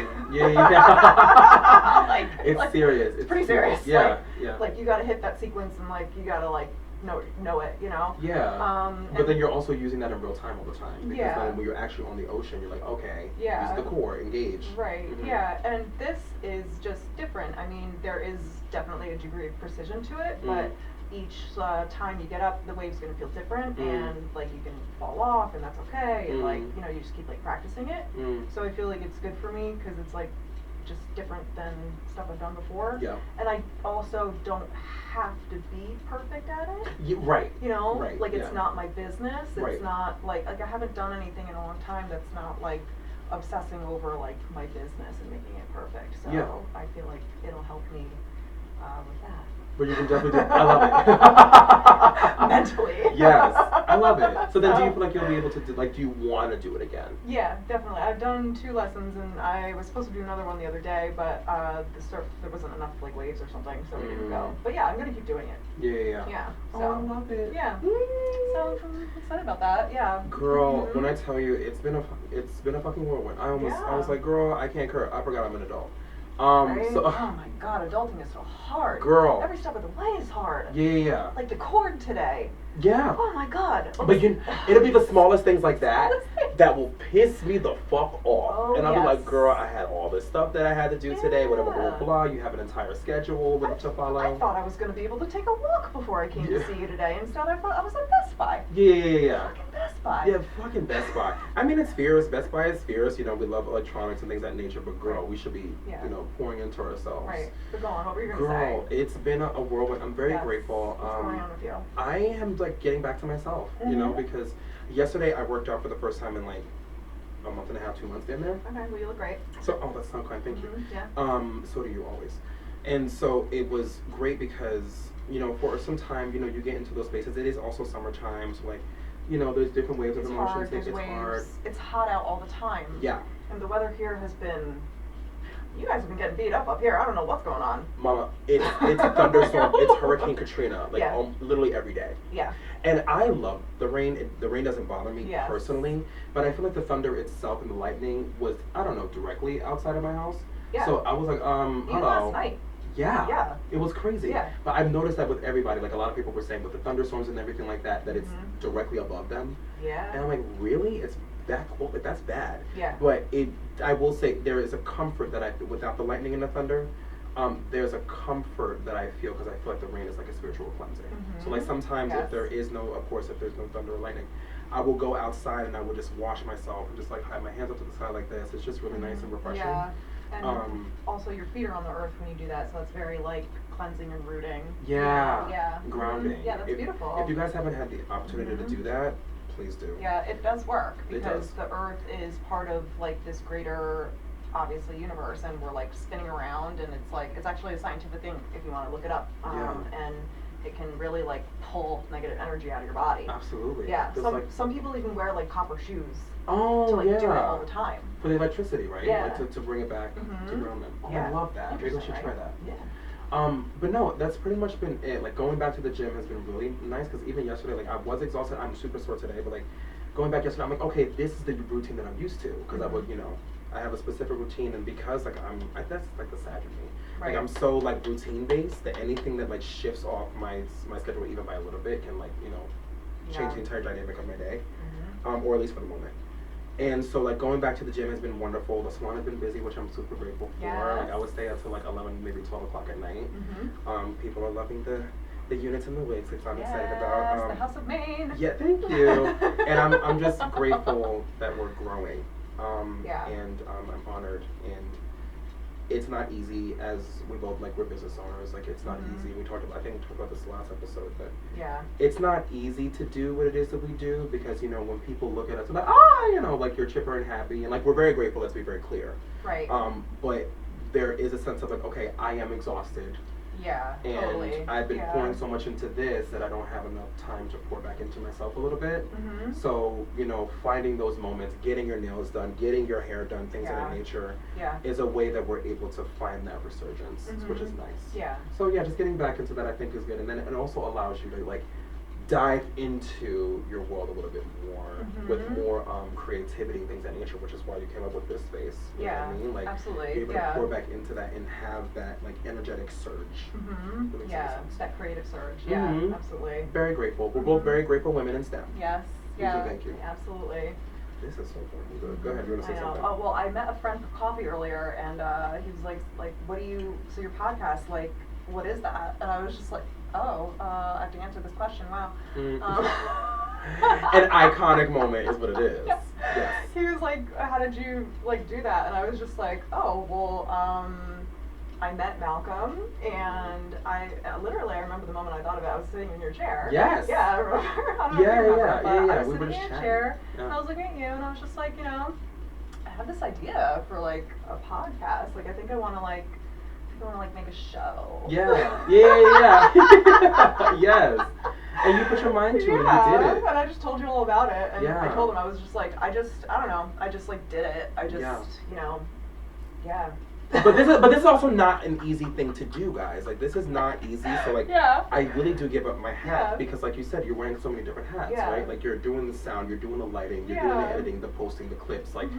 like it's serious. It's pretty serious. Yeah, Like you gotta hit that sequence, and like you gotta like know it, you know? Yeah. But then you're also using that in real time all the time. Because then when you're actually on the ocean, you're like, okay, use the core, engage. Right, yeah. And this is just different. I mean, there is definitely a degree of precision to it, but each time you get up, the wave's going to feel different, and like you can fall off, and that's okay, and like, you know, you just keep like practicing it. So I feel like it's good for me, because it's like just different than stuff I've done before. Yeah. And I also don't have to be perfect at it. Right. You know, Right. like yeah. it's not my business. It's Right. not like I haven't done anything in a long time that's not like obsessing over like my business and making it perfect. So Yeah. I feel like it'll help me with that. But you can definitely do. I love it. Mentally. Yes, I love it. So then, do you feel like you'll be able to do? Like, do you want to do it again? Yeah, definitely. I've done 2 lessons, and I was supposed to do another one the other day, but the surf there wasn't enough like waves or something, so we didn't go. But yeah, I'm gonna keep doing it. Yeah. Yeah. So, Oh, I love it. Yeah. So I'm excited about that. Yeah. Girl, Mhm. when I tell you, it's been a fucking whirlwind. I was like, girl, I can't curse. I forgot I'm an adult. Right? So, Oh my God, adulting is so hard. girl. Every step of the way is hard. Yeah. Like the cord today. Yeah. Oh my God. But it'll be the smallest things like that Smallest things. that will piss me the fuck off. Oh, and I'll be yes. like, girl, I had all this stuff that I had to do today, whatever, blah, Yeah. blah, blah. You have an entire schedule to follow. I thought I was going to be able to take a walk before I came Yeah. to see you today. Instead, I thought I was at Best Buy. Yeah. Fucking Best Buy. Yeah, fucking Best Buy. I mean, it's fierce. Best Buy is fierce. You know, we love electronics and things of that nature, but girl, we should be, Yeah. you know, pouring into ourselves. Right. But go on, what were you going to say? Girl, it's been a whirlwind. I'm very Yes. grateful. What's going on with you? I am like getting back to myself, you know, Mhm. because yesterday I worked out for the first time in like a month and a half, 2 months in there. Okay, well, you look great. So, oh, that's so kind. Thank you. Yeah. So do you always. And so it was great because, you know, for some time, you know, you get into those spaces. It is also summertime, so like, you know, there's different waves It's of hard, emotions. there's It's waves. hard. It's hot out all the time. Yeah. And the weather here has been... You guys have been getting beat up here. I don't know what's going on. Mama, it's thunderstorm. It's Hurricane Katrina, like Yeah. literally every day. Yeah. And I love the rain. The rain doesn't bother me Yes. personally, but I feel like the thunder itself and the lightning was, I don't know, directly outside of my house. Yeah. So I was like, Even hello. last night. Yeah. Yeah. It was crazy. Yeah. But I've noticed that with everybody, like a lot of people were saying with the thunderstorms and everything like that, that it's Mhm. directly above them. Yeah. And I'm like, really? It's that cold? Like, that's bad. Yeah. But I will say there is a comfort that without the lightning and the thunder, there's a comfort that I feel because I feel like the rain is like a spiritual cleansing. Mhm. So like sometimes Yes. if there is no, of course, if there's no thunder or lightning, I will go outside and I will just wash myself and just like hide my hands up to the sky like this. It's just really nice and refreshing. Yeah. And Also your feet are on the earth when you do that, so it's very like cleansing and rooting. Yeah. Yeah. Grounding. Mhm. Yeah, that's beautiful. If you guys haven't had the opportunity to Mhm. do that, please do. Yeah, it does work It because does. the earth is part of like this greater, obviously, universe, and we're like spinning around, and it's actually a scientific thing if you want to look it up. Yeah. And it can really like pull negative energy out of your body. Absolutely. Yeah. Just Some people even wear like copper shoes oh to like yeah. do it all the time. For the electricity, right? Yeah. Like to bring it back to Mhm. ground them. Oh, Yeah. I love that. Maybe I Interesting, should try right? that. Yeah. But no, that's pretty much been it. Like going back to the gym has been really nice because even yesterday, like I was exhausted. I'm super sore today, but like going back yesterday, I'm like, okay, this is the routine that I'm used to because I would, you know, I have a specific routine, and because like that's like the sad in me. Right. Like I'm so like routine based that anything that like shifts off my schedule even by a little bit can like, you know, change Yeah. the entire dynamic of my day, Mhm. or at least for the moment. And so like going back to the gym has been wonderful. The salon has been busy, which I'm super grateful for. Yes. Like I would stay until like 11, maybe 12 o'clock at night. Mhm. People are loving the units and the wigs, which I'm excited Yes, about. the House of Maine. Yeah, thank you. And I'm just grateful that we're growing. Yeah. And I'm honored. And it's not easy, as we both like, we're business owners. Like it's not Mhm. easy. I think we talked about this last episode, but Yeah. it's not easy to do what it is that we do because, you know, when people look at us, they're like, you know, like you're chipper and happy, and like we're very grateful. Let's be very clear. Right. But there is a sense of like, okay, I am exhausted, Yeah. and Totally. I've been Yeah. pouring so much into this that I don't have enough time to pour back into myself a little bit. Mhm. So, you know, finding those moments, getting your nails done, getting your hair done, things of that Yeah. nature, Yeah. is a way that we're able to find that resurgence, which is Mhm. nice. Yeah. So yeah, just getting back into that I think is good, and then it also allows you to like dive into your world a little bit more with Mhm. more creativity and things of that nature, which is why you came up with this space. You know Yeah. what I mean? Like Absolutely. be able Yeah. to pour back into that and have that like energetic surge. Mhm. That makes Yeah. sense. That creative surge. Yeah. Mhm. Absolutely. Very grateful. We're both Mhm. very grateful women in STEM. Yes. So Yeah. thank you. Absolutely. This is so fun. Go ahead, you want to say I know. something? Oh, well, I met a friend for coffee earlier, and he was like, what do you? So your podcast, like, what is that? And I was just like, oh, I have to answer this question. Wow. Mm. An iconic moment is what it is. Yes. Yes. He was like, how did you like do that? And I was just like, oh, well, I met Malcolm, and I remember the moment I thought of it. I was sitting in your chair. Yes. Yeah, I remember. I don't know if you remember, but I was We were sitting just in your chatting. chair, Yeah. and I was looking at you, and I was just like, I have this idea for like a podcast. Like, I think I want to like make a show. Yeah. Yes. And you put your mind to it, and you did it. And I just told you all about it, and Yeah. I told him, I was just like, I don't know, I just like did it. I just, yeah. But this is also not an easy thing to do, guys. Like, this is not easy. So like, Yeah. I really do give up my hat Yeah. because, like you said, you're wearing so many different hats, Yeah. right? Like, you're doing the sound, you're doing the lighting, you're doing the editing, the posting, the clips. Like,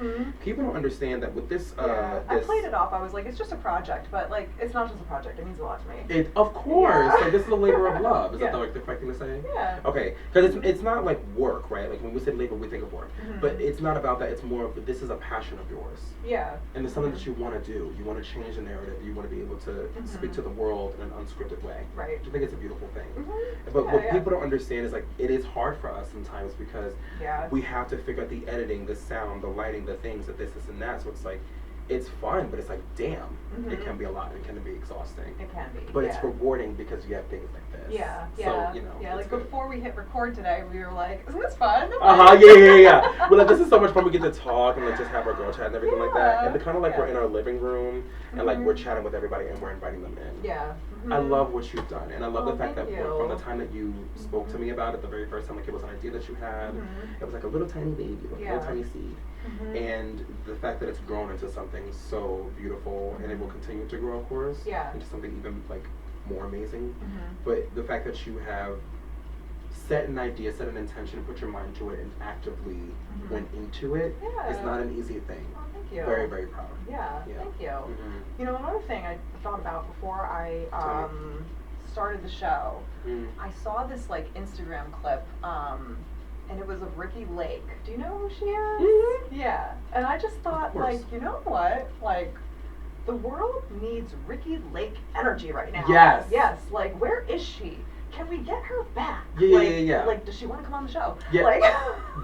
people don't understand that with this. I played it off. I was like, it's just a project, but like, it's not just a project. It means a lot to me. It, of course. Yeah. Like, this is a labor of love. Is Yeah. that like the correct thing to say? Yeah. Okay, because it's not like work, right? Like when we say labor, we think of work, but it's not about that. It's more of this is a passion of yours. Yeah. And it's something that you want to do. You want to change the narrative. You want to be able to speak to the world in an unscripted way. Right. I think it's a beautiful thing. Yeah, But what people don't understand is like it is hard for us sometimes because we have to figure out the editing, the sound, the lighting, the things, that this and that. So it's like it's fun, but it's like damn, it can be a lot and it can be exhausting. It can be. But it's rewarding because you have things like this. Yeah. So, Yeah, like good. before we hit record today, we were like, isn't this fun? Yeah. Well, like, this is so much fun. We get to talk and like just have our girl chat and everything like that. And kind of like we're in our living room and like we're chatting with everybody and we're inviting them in. Yeah. I love what you've done, and I love the fact that thank you. from the time that you spoke to me about it, the very first time, like it was an idea that you had. It was like a little tiny baby, like a little tiny seed, and the fact that it's grown into something so beautiful, and it will continue to grow, of course, into something even like more amazing. But the fact that you have set an idea, set an intention, put your mind to it, and actively went into it is not an easy thing. Oh, thank you. Very, very proud. Yeah. Thank you. You know, another thing I thought about before I started the show, I saw this like Instagram clip, and it was of Ricki Lake. Do you know who she is? Yeah. And I just thought, like, you know what? Like, the world needs Ricki Lake energy right now. Yes. Yes. Like, where is she? Can we get her back? Yeah. Like, does she want to come on the show? Yeah. Like,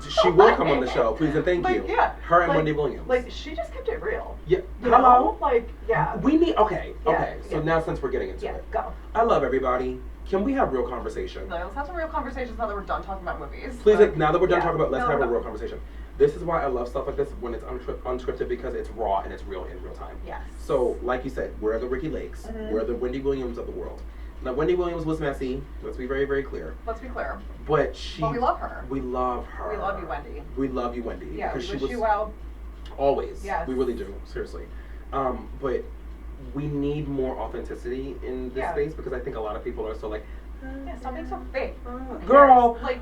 she will come on the show, please and thank you. Yeah. Her and like, Wendy Williams. Like, she just kept it real. Yeah. You Hello. know? Like, We need. Okay. Yeah, So now since we're getting into it, go. I love everybody. Can we have real conversation? Let's have some real conversations now that we're done talking about movies. Please, now that we're done talking about, let's have a real conversation. This is why I love stuff like this when it's unscripted, because it's raw and it's real in real time. Yes. So, like you said, we're the Ricki Lakes. We're the Wendy Williams of the world. Now, Wendy Williams was messy. Let's be very, very clear. Let's be clear. But we love her. We love her. We love you, Wendy. We love you, Wendy. Yeah, we she wish was you well. Always. Yes. We really do. Seriously. But we need more authenticity in this space because I think a lot of people are so like, stop being so fake. Girl. Like,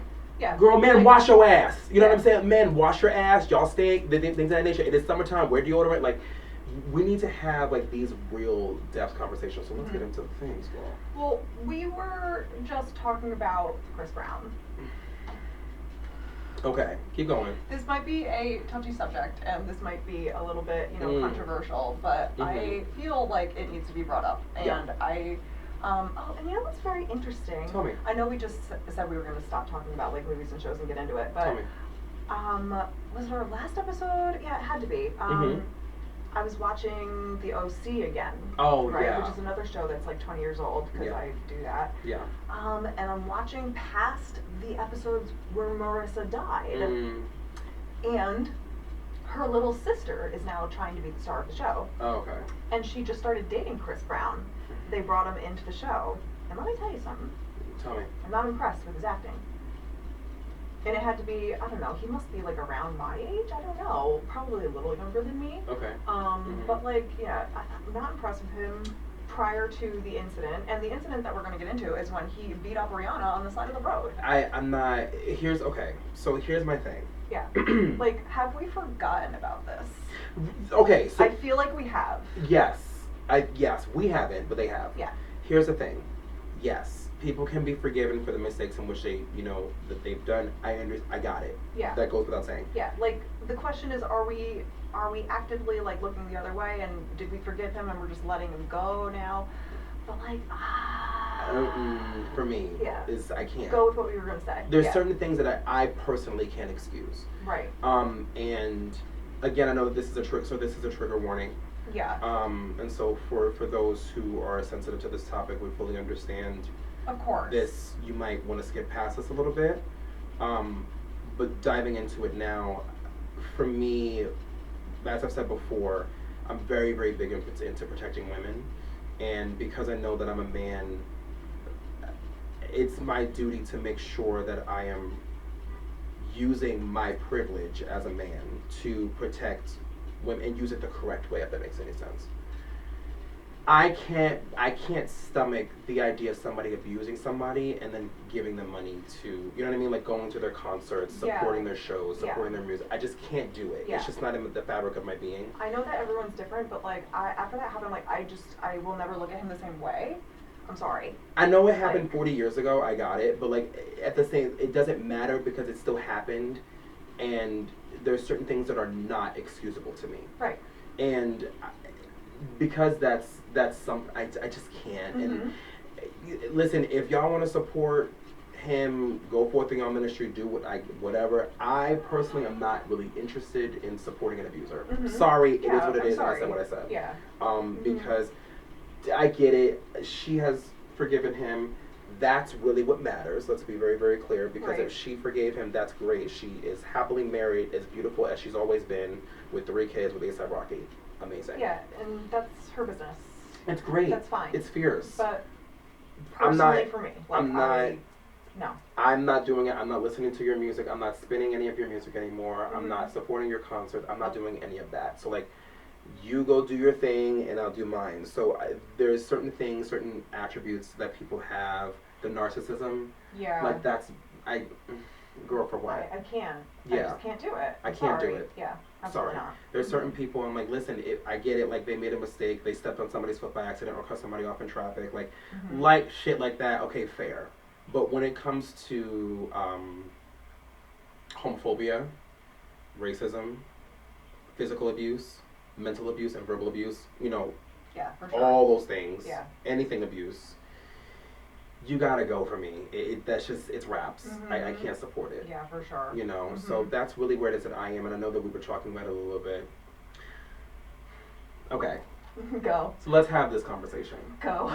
girl, man, wash your ass. You know what I'm saying? Men, wash your ass. Y'all stink. Things of that nature. It is summertime. Wear deodorant. Like, we need to have like these real depth conversations. So let's get into the things, girl. Well, we were just talking about Chris Brown. Okay, keep going. This might be a touchy subject, and this might be a little bit, controversial, but I feel like it needs to be brought up. And and you know what's very interesting? Tell me. I know we just said we were going to stop talking about like movies and shows and get into it, but Tell me. Was it our last episode? Yeah, it had to be. I was watching The OC again. Oh, right, yeah. Which is another show that's like 20 years old because I do that. Yeah. And I'm watching past the episodes where Marissa died. And her little sister is now trying to be the star of the show. Oh, okay. And she just started dating Chris Brown. They brought him into the show. And let me tell you something. Tell me. I'm not impressed with his acting. And it had to be, I don't know, he must be like around my age, I don't know, probably a little younger than me. Okay. But like, I'm not impressed with him prior to the incident. And the incident that we're going to get into is when he beat up Rihanna on the side of the road. I'm not, so here's my thing. Yeah. Like, have we forgotten about this? Okay, so. I feel like we have. Yes. Yes, we haven't, but they have. Yeah. Here's the thing. Yes. People can be forgiven for the mistakes in which they, that they've done. I got it. Yeah. That goes without saying. Yeah. Like, the question is, are we actively like looking the other way, and did we forgive him and we're just letting him go now? But like, for me, Yeah. is I can't. Go with what you were gonna say. There's certain things that I personally can't excuse. Right. And again, I know that this is a trigger warning. Yeah. And so for those who are sensitive to this topic, we fully understand. Of course. This, you might want to skip past this a little bit. But diving into it now, for me, as I've said before, I'm very, very big into protecting women. And because I know that I'm a man, it's my duty to make sure that I am using my privilege as a man to protect women and use it the correct way, if that makes any sense. I can't stomach the idea of somebody abusing somebody and then giving them money to, you know what I mean, like going to their concerts, supporting their shows, supporting their music. I just can't do it. It's just not in the fabric of my being. I know that everyone's different, but like after that happened, like I will never look at him the same way. I'm sorry. I know it happened 40 years ago. I got it, but like at the same, it doesn't matter because it still happened, and there's certain things that are not excusable to me. Right. And because that's something I just can't. And listen, if y'all want to support him, go forth in your ministry, do whatever. I personally am not really interested in supporting an abuser. Sorry, it is what it is, and I said what I said. Yeah. Because I get it. She has forgiven him. That's really what matters. Let's be very, very clear. Because if she forgave him, that's great. She is happily married, as beautiful as she's always been, with 3 kids with A$AP Rocky. Amazing. Yeah, and that's her business. It's great. That's fine. It's fierce. But personally, for me, like, I'm not doing it. I'm not listening to your music. I'm not spinning any of your music anymore. I'm not supporting your concerts. I'm not doing any of that. So like, you go do your thing and I'll do mine. So there's certain things, certain attributes that people have. The narcissism. Yeah. Like girl, for what? I can't. Yeah. I just can't do it. I can't do it. Yeah. Absolutely Sorry. not. There's certain people, I'm like, listen, I get it, like they made a mistake, they stepped on somebody's foot by accident or cut somebody off in traffic, like shit like that, okay, fair. But when it comes to homophobia, racism, physical abuse, mental abuse, and verbal abuse, you know, for sure. all those things, anything abuse, you gotta go for me. That's just, it's raps. I can't support it. Yeah, for sure. You know, so that's really where it is that I am, and I know that we were talking about it a little bit. Okay. Go. So let's have this conversation. Go.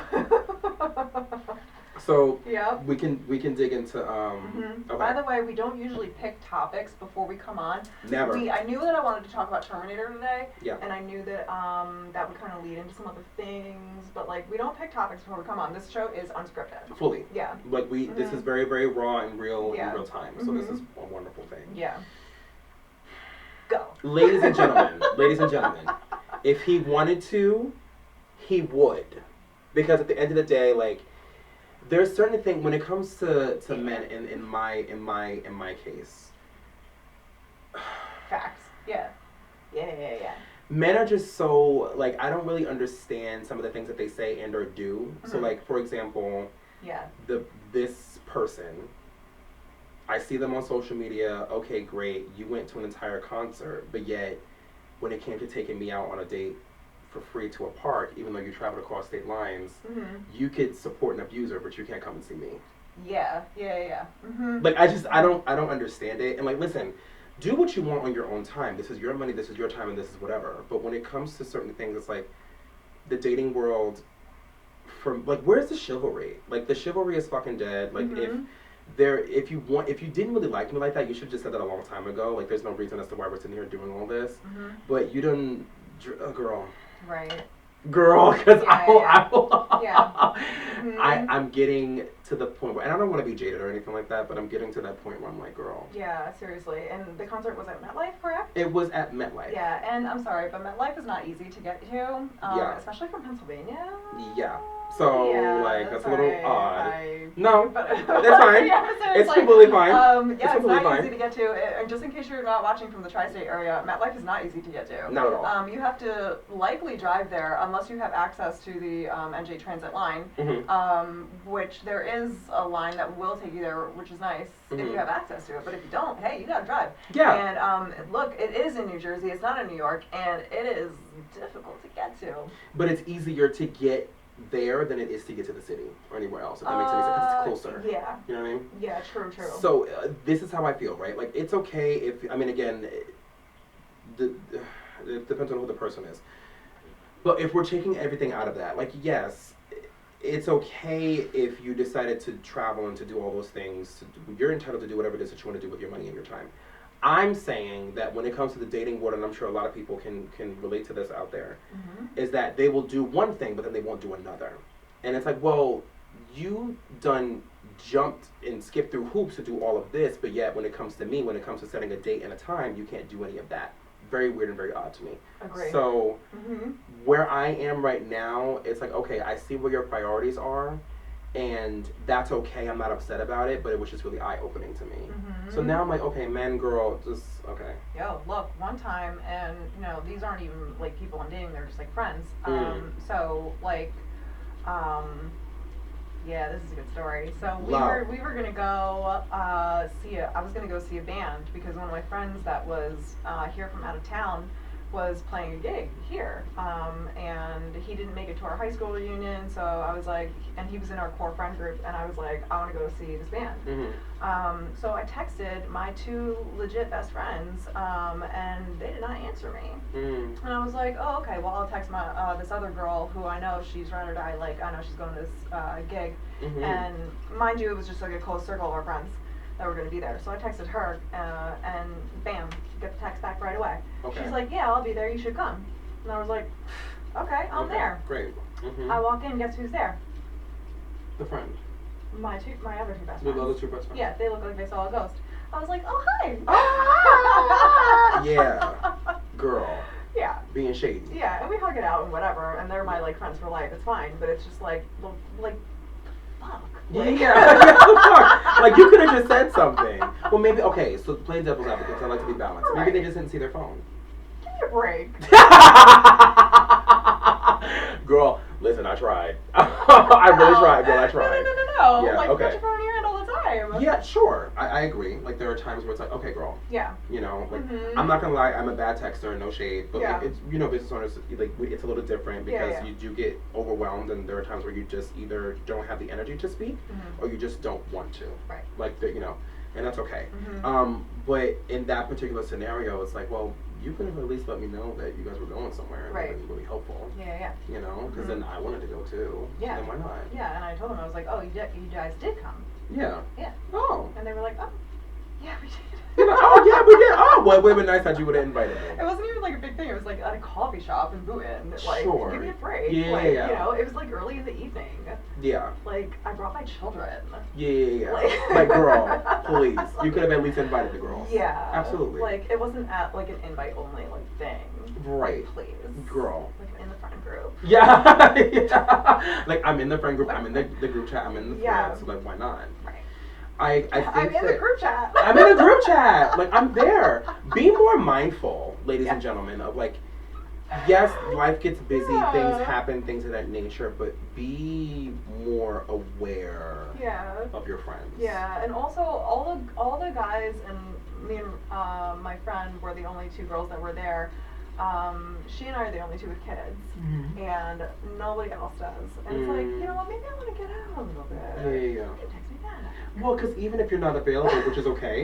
So we can dig into okay. By the way, we don't usually pick topics before we come on. Never. I knew that I wanted to talk about Terminator today. Yeah. And I knew that that would kind of lead into some other things, but like we don't pick topics before we come on. This show is unscripted. Fully. Yeah. Like this is very, very raw and real in real time. So this is a wonderful thing. Yeah. Go. Ladies and gentlemen, if he wanted to, he would. Because at the end of the day, like, there's certain things when it comes to men in my case. Facts. Yeah. Men are just so, like, I don't really understand some of the things that they say and or do. So like, for example, this person, I see them on social media, okay, great, you went to an entire concert, but yet when it came to taking me out on a date for free to a park, even though you traveled across state lines, you could support an abuser, but you can't come and see me. Yeah. Like, I don't understand it. And like, listen, do what you want on your own time. This is your money, this is your time, and this is whatever. But when it comes to certain things, it's like the dating world, from like, where's the chivalry? Like, the chivalry is fucking dead. Like, if you didn't really like me like that, you should have just said that a long time ago. Like, there's no reason as to why we're sitting here doing all this. But you didn't, girl. Right. Girl, because Yeah. I'm getting to the point where, and I don't want to be jaded or anything like that, but I'm getting to that point where I'm like, girl. Yeah, seriously. And the concert was at MetLife, correct? It was at MetLife. Yeah, and I'm sorry, but MetLife is not easy to get to, especially from Pennsylvania. Yeah. So, like, that's a little odd. No, but, that's fine. It's completely fine. It's not easy to get to. And just in case you're not watching from the tri-state area, MetLife is not easy to get to. Not at all. You have to likely drive there unless you have access to the NJ Transit line, which there is a line that will take you there, which is nice if you have access to it. But if you don't, hey, you gotta drive. Yeah. And look, it is in New Jersey. It's not in New York, and it is difficult to get to. But it's easier to get there than it is to get to the city or anywhere else. If that makes any sense, because it's closer. Yeah. You know what I mean? Yeah, true. So this is how I feel, right? Like, it's okay if, I mean, again, it depends on who the person is. But if we're taking everything out of that, like, yes, it's okay if you decided to travel and to do all those things. You're entitled to do whatever it is that you want to do with your money and your time. I'm saying that when it comes to the dating world, and I'm sure a lot of people can relate to this out there, is that they will do one thing, but then they won't do another. And it's like, well, you done jumped and skipped through hoops to do all of this, but yet when it comes to me, when it comes to setting a date and a time, you can't do any of that. Very weird and very odd to me. Agree. So where I am right now, it's like, okay, I see where your priorities are, and that's okay. I'm not upset about it, but it was just really eye-opening to me. So now I'm like, okay, man, girl, just, okay. Yo, look, one time, and, you know, these aren't even, like, people I'm dating, they're just, like, friends. So, like, yeah, this is a good story. So we were gonna go I was gonna go see a band because one of my friends that was here from out of town was playing a gig here, and he didn't make it to our high school reunion, so I was like, and he was in our core friend group, and I was like, I want to go see this band. So I texted my two legit best friends, and they did not answer me. And I was like, oh, okay, well, I'll text my this other girl who I know she's ride or die, like, I know she's going to this gig, and mind you, it was just like a close circle of our friends that were going to be there. So I texted her, and bam, get the text back right away. Okay. She's like, yeah, I'll be there, you should come. And I was like, okay, I'm there. Great. I walk in, guess who's there? The friend. My other two best friends. The other two best friends. Yeah, they look like they saw a ghost. I was like, oh, hi. Yeah. Girl. Yeah. Being shady. Yeah, and we hug it out and whatever, and they're my, like, friends for life. It's fine, but it's just like, fuck. Fuck. Like, you could have just said something. Well, maybe, okay, so play devil's advocate, because I like to be balanced. Right. Maybe they just didn't see their phone. Give me a break. Girl, listen, I tried. I really tried, girl, I tried. No. Yeah, like, okay. put your phone in your hand all the time. Yeah, sure. I agree. Like, there are times where it's like, okay, girl. Yeah. You know, like, I'm not gonna lie, I'm a bad texter, no shade. But, like, it's, you know, business owners, like, it's a little different because you do get overwhelmed, and there are times where you just either don't have the energy to speak or you just don't want to. Right. Like, you know, and that's okay. But in that particular scenario, it's like, well, you could have at least let me know that you guys were going somewhere. And that was really helpful. Yeah. You know, because then I wanted to go too. Yeah. Then why not? Yeah, and I told them, I was like, oh, you guys did come. Yeah. Yeah. Oh. And they were like, oh, yeah, we did. Like, oh, yeah, we did. Oh, well, it would have been nice that you would have invited me. It wasn't even like a big thing. It was like at a coffee shop in Boonton. Like, Sure. give me a break. Yeah, like, yeah. You know, it was like early in the evening. Yeah. Like, I brought my children. Yeah. Like, girl, please. You could have at least invited the girls. Yeah. Absolutely. Like, it wasn't at like an invite only like thing. Right. Like, please. Girl. Like in the friend group. Yeah. Yeah. Like, I'm in the friend group. I'm in the group chat. I'm in the friends. So, like, why not? Right. I think I'm in the group chat. I'm in a group chat. Like, I'm there. Be more mindful, ladies and gentlemen, of like, yes, life gets busy, things happen, things of that nature, but be more aware of your friends. Yeah, and also all the guys and me and my friend were the only two girls that were there. She and I are the only two with kids, and nobody else does. And it's like, you know what, maybe I want to get out a little bit. Yeah. You can text me back. Well, because even if you're not available, which is okay.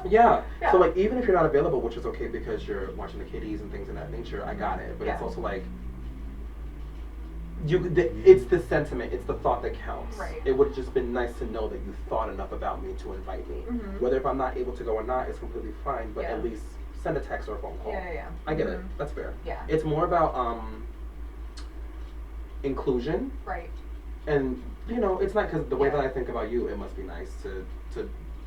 Yeah. So, like, even if you're not available, which is okay because you're watching the kiddies and things of that nature, I got it. But it's also like, it's the sentiment, it's the thought that counts. Right. It would have just been nice to know that you thought enough about me to invite me. Whether if I'm not able to go or not, it's completely fine, but at least send a text or a phone call. Yeah. I get it. That's fair. Yeah. It's more about inclusion. Right. And, you know, it's not because the way that I think about you, it must be nice to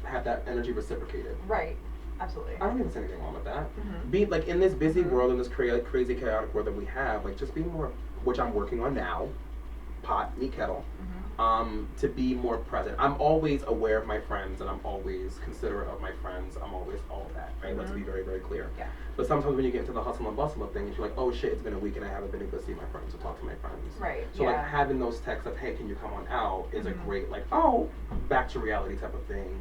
have that energy reciprocated. Right. Absolutely. I don't even see anything wrong with that. Be, like, in this busy world, in this crazy, chaotic world that we have, like, just be more, which I'm working on now, pot, meet kettle, to be more present. I'm always aware of my friends, and I'm always considerate of my friends. I'm always all of that, right? Let's be very, very clear. Yeah. But sometimes when you get into the hustle and bustle of things, you're like, oh shit, it's been a week and I haven't been able to see my friends or talk to my friends. Right. So like having those texts of, hey, can you come on out is a great, like, oh, back to reality type of thing.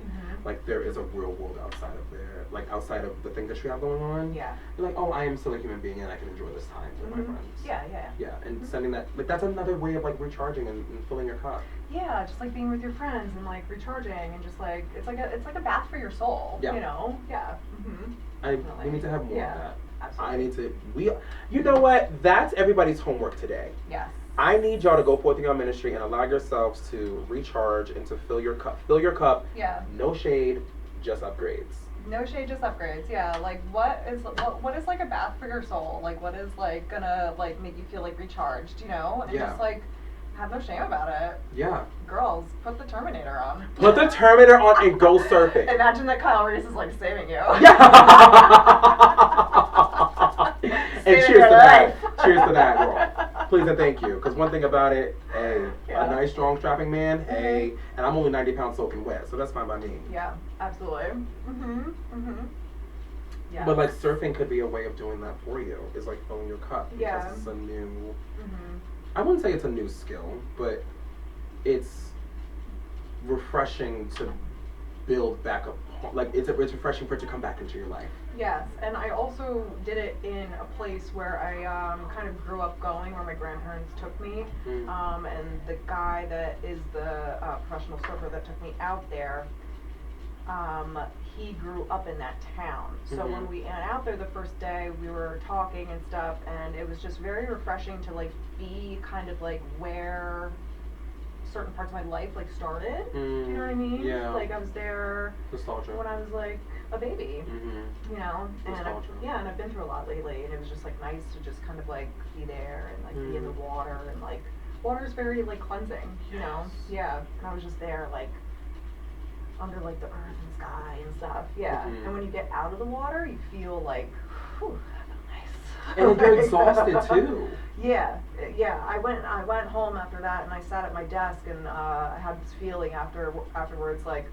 like there is a real world outside of there, like outside of the thing that you have going on. Yeah. You're like, oh, I am still a human being and I can enjoy this time with my friends. Yeah. Yeah, and sending that, like that's another way of like recharging and filling your cup. Yeah, just like being with your friends and like recharging and just like it's like a bath for your soul. Yeah. You know. Yeah. We need to have more of that. Absolutely. You know what? That's everybody's homework today. Yes. I need y'all to go forth in your ministry and allow yourselves to recharge and to fill your cup. Fill your cup. Yeah. No shade, just upgrades. No shade, just upgrades. Yeah. Like what is like a bath for your soul? Like what is like gonna like make you feel like recharged? You know? And just like have no shame about it. Yeah. Girls, put the Terminator on. Put the Terminator on and go surfing. Imagine that Kyle Reese is like saving you. Yeah. And cheers to that. Cheers to that, girl. Please and thank you. Because one thing about it, a nice, strong, strapping man, and I'm only 90 pounds soaking wet, so that's fine by me. Yeah, absolutely. Yeah. But like surfing could be a way of doing that for you. Is like filling your cup because it's a new. I wouldn't say it's a new skill, but it's refreshing to build back up. Like it's refreshing for it to come back into your life. Yes, and I also did it in a place where I kind of grew up going, where my grandparents took me, and the guy that is the professional surfer that took me out there, he grew up in that town. So when we went out there the first day, we were talking and stuff, and it was just very refreshing to like be kind of like where certain parts of my life like started. Do you know what I mean? Yeah. Like I was there Nostalgia. when I was like a baby. You know, and and I've been through a lot lately, and it was just like nice to just kind of like be there and like be in the water, and like water is very like cleansing. You know, and I was just there like under like the earth and sky and stuff. Yeah, and when you get out of the water, you feel like, whew, that felt nice. And you're exhausted too. Yeah. I went home after that, and I sat at my desk, and I had this feeling afterwards, like,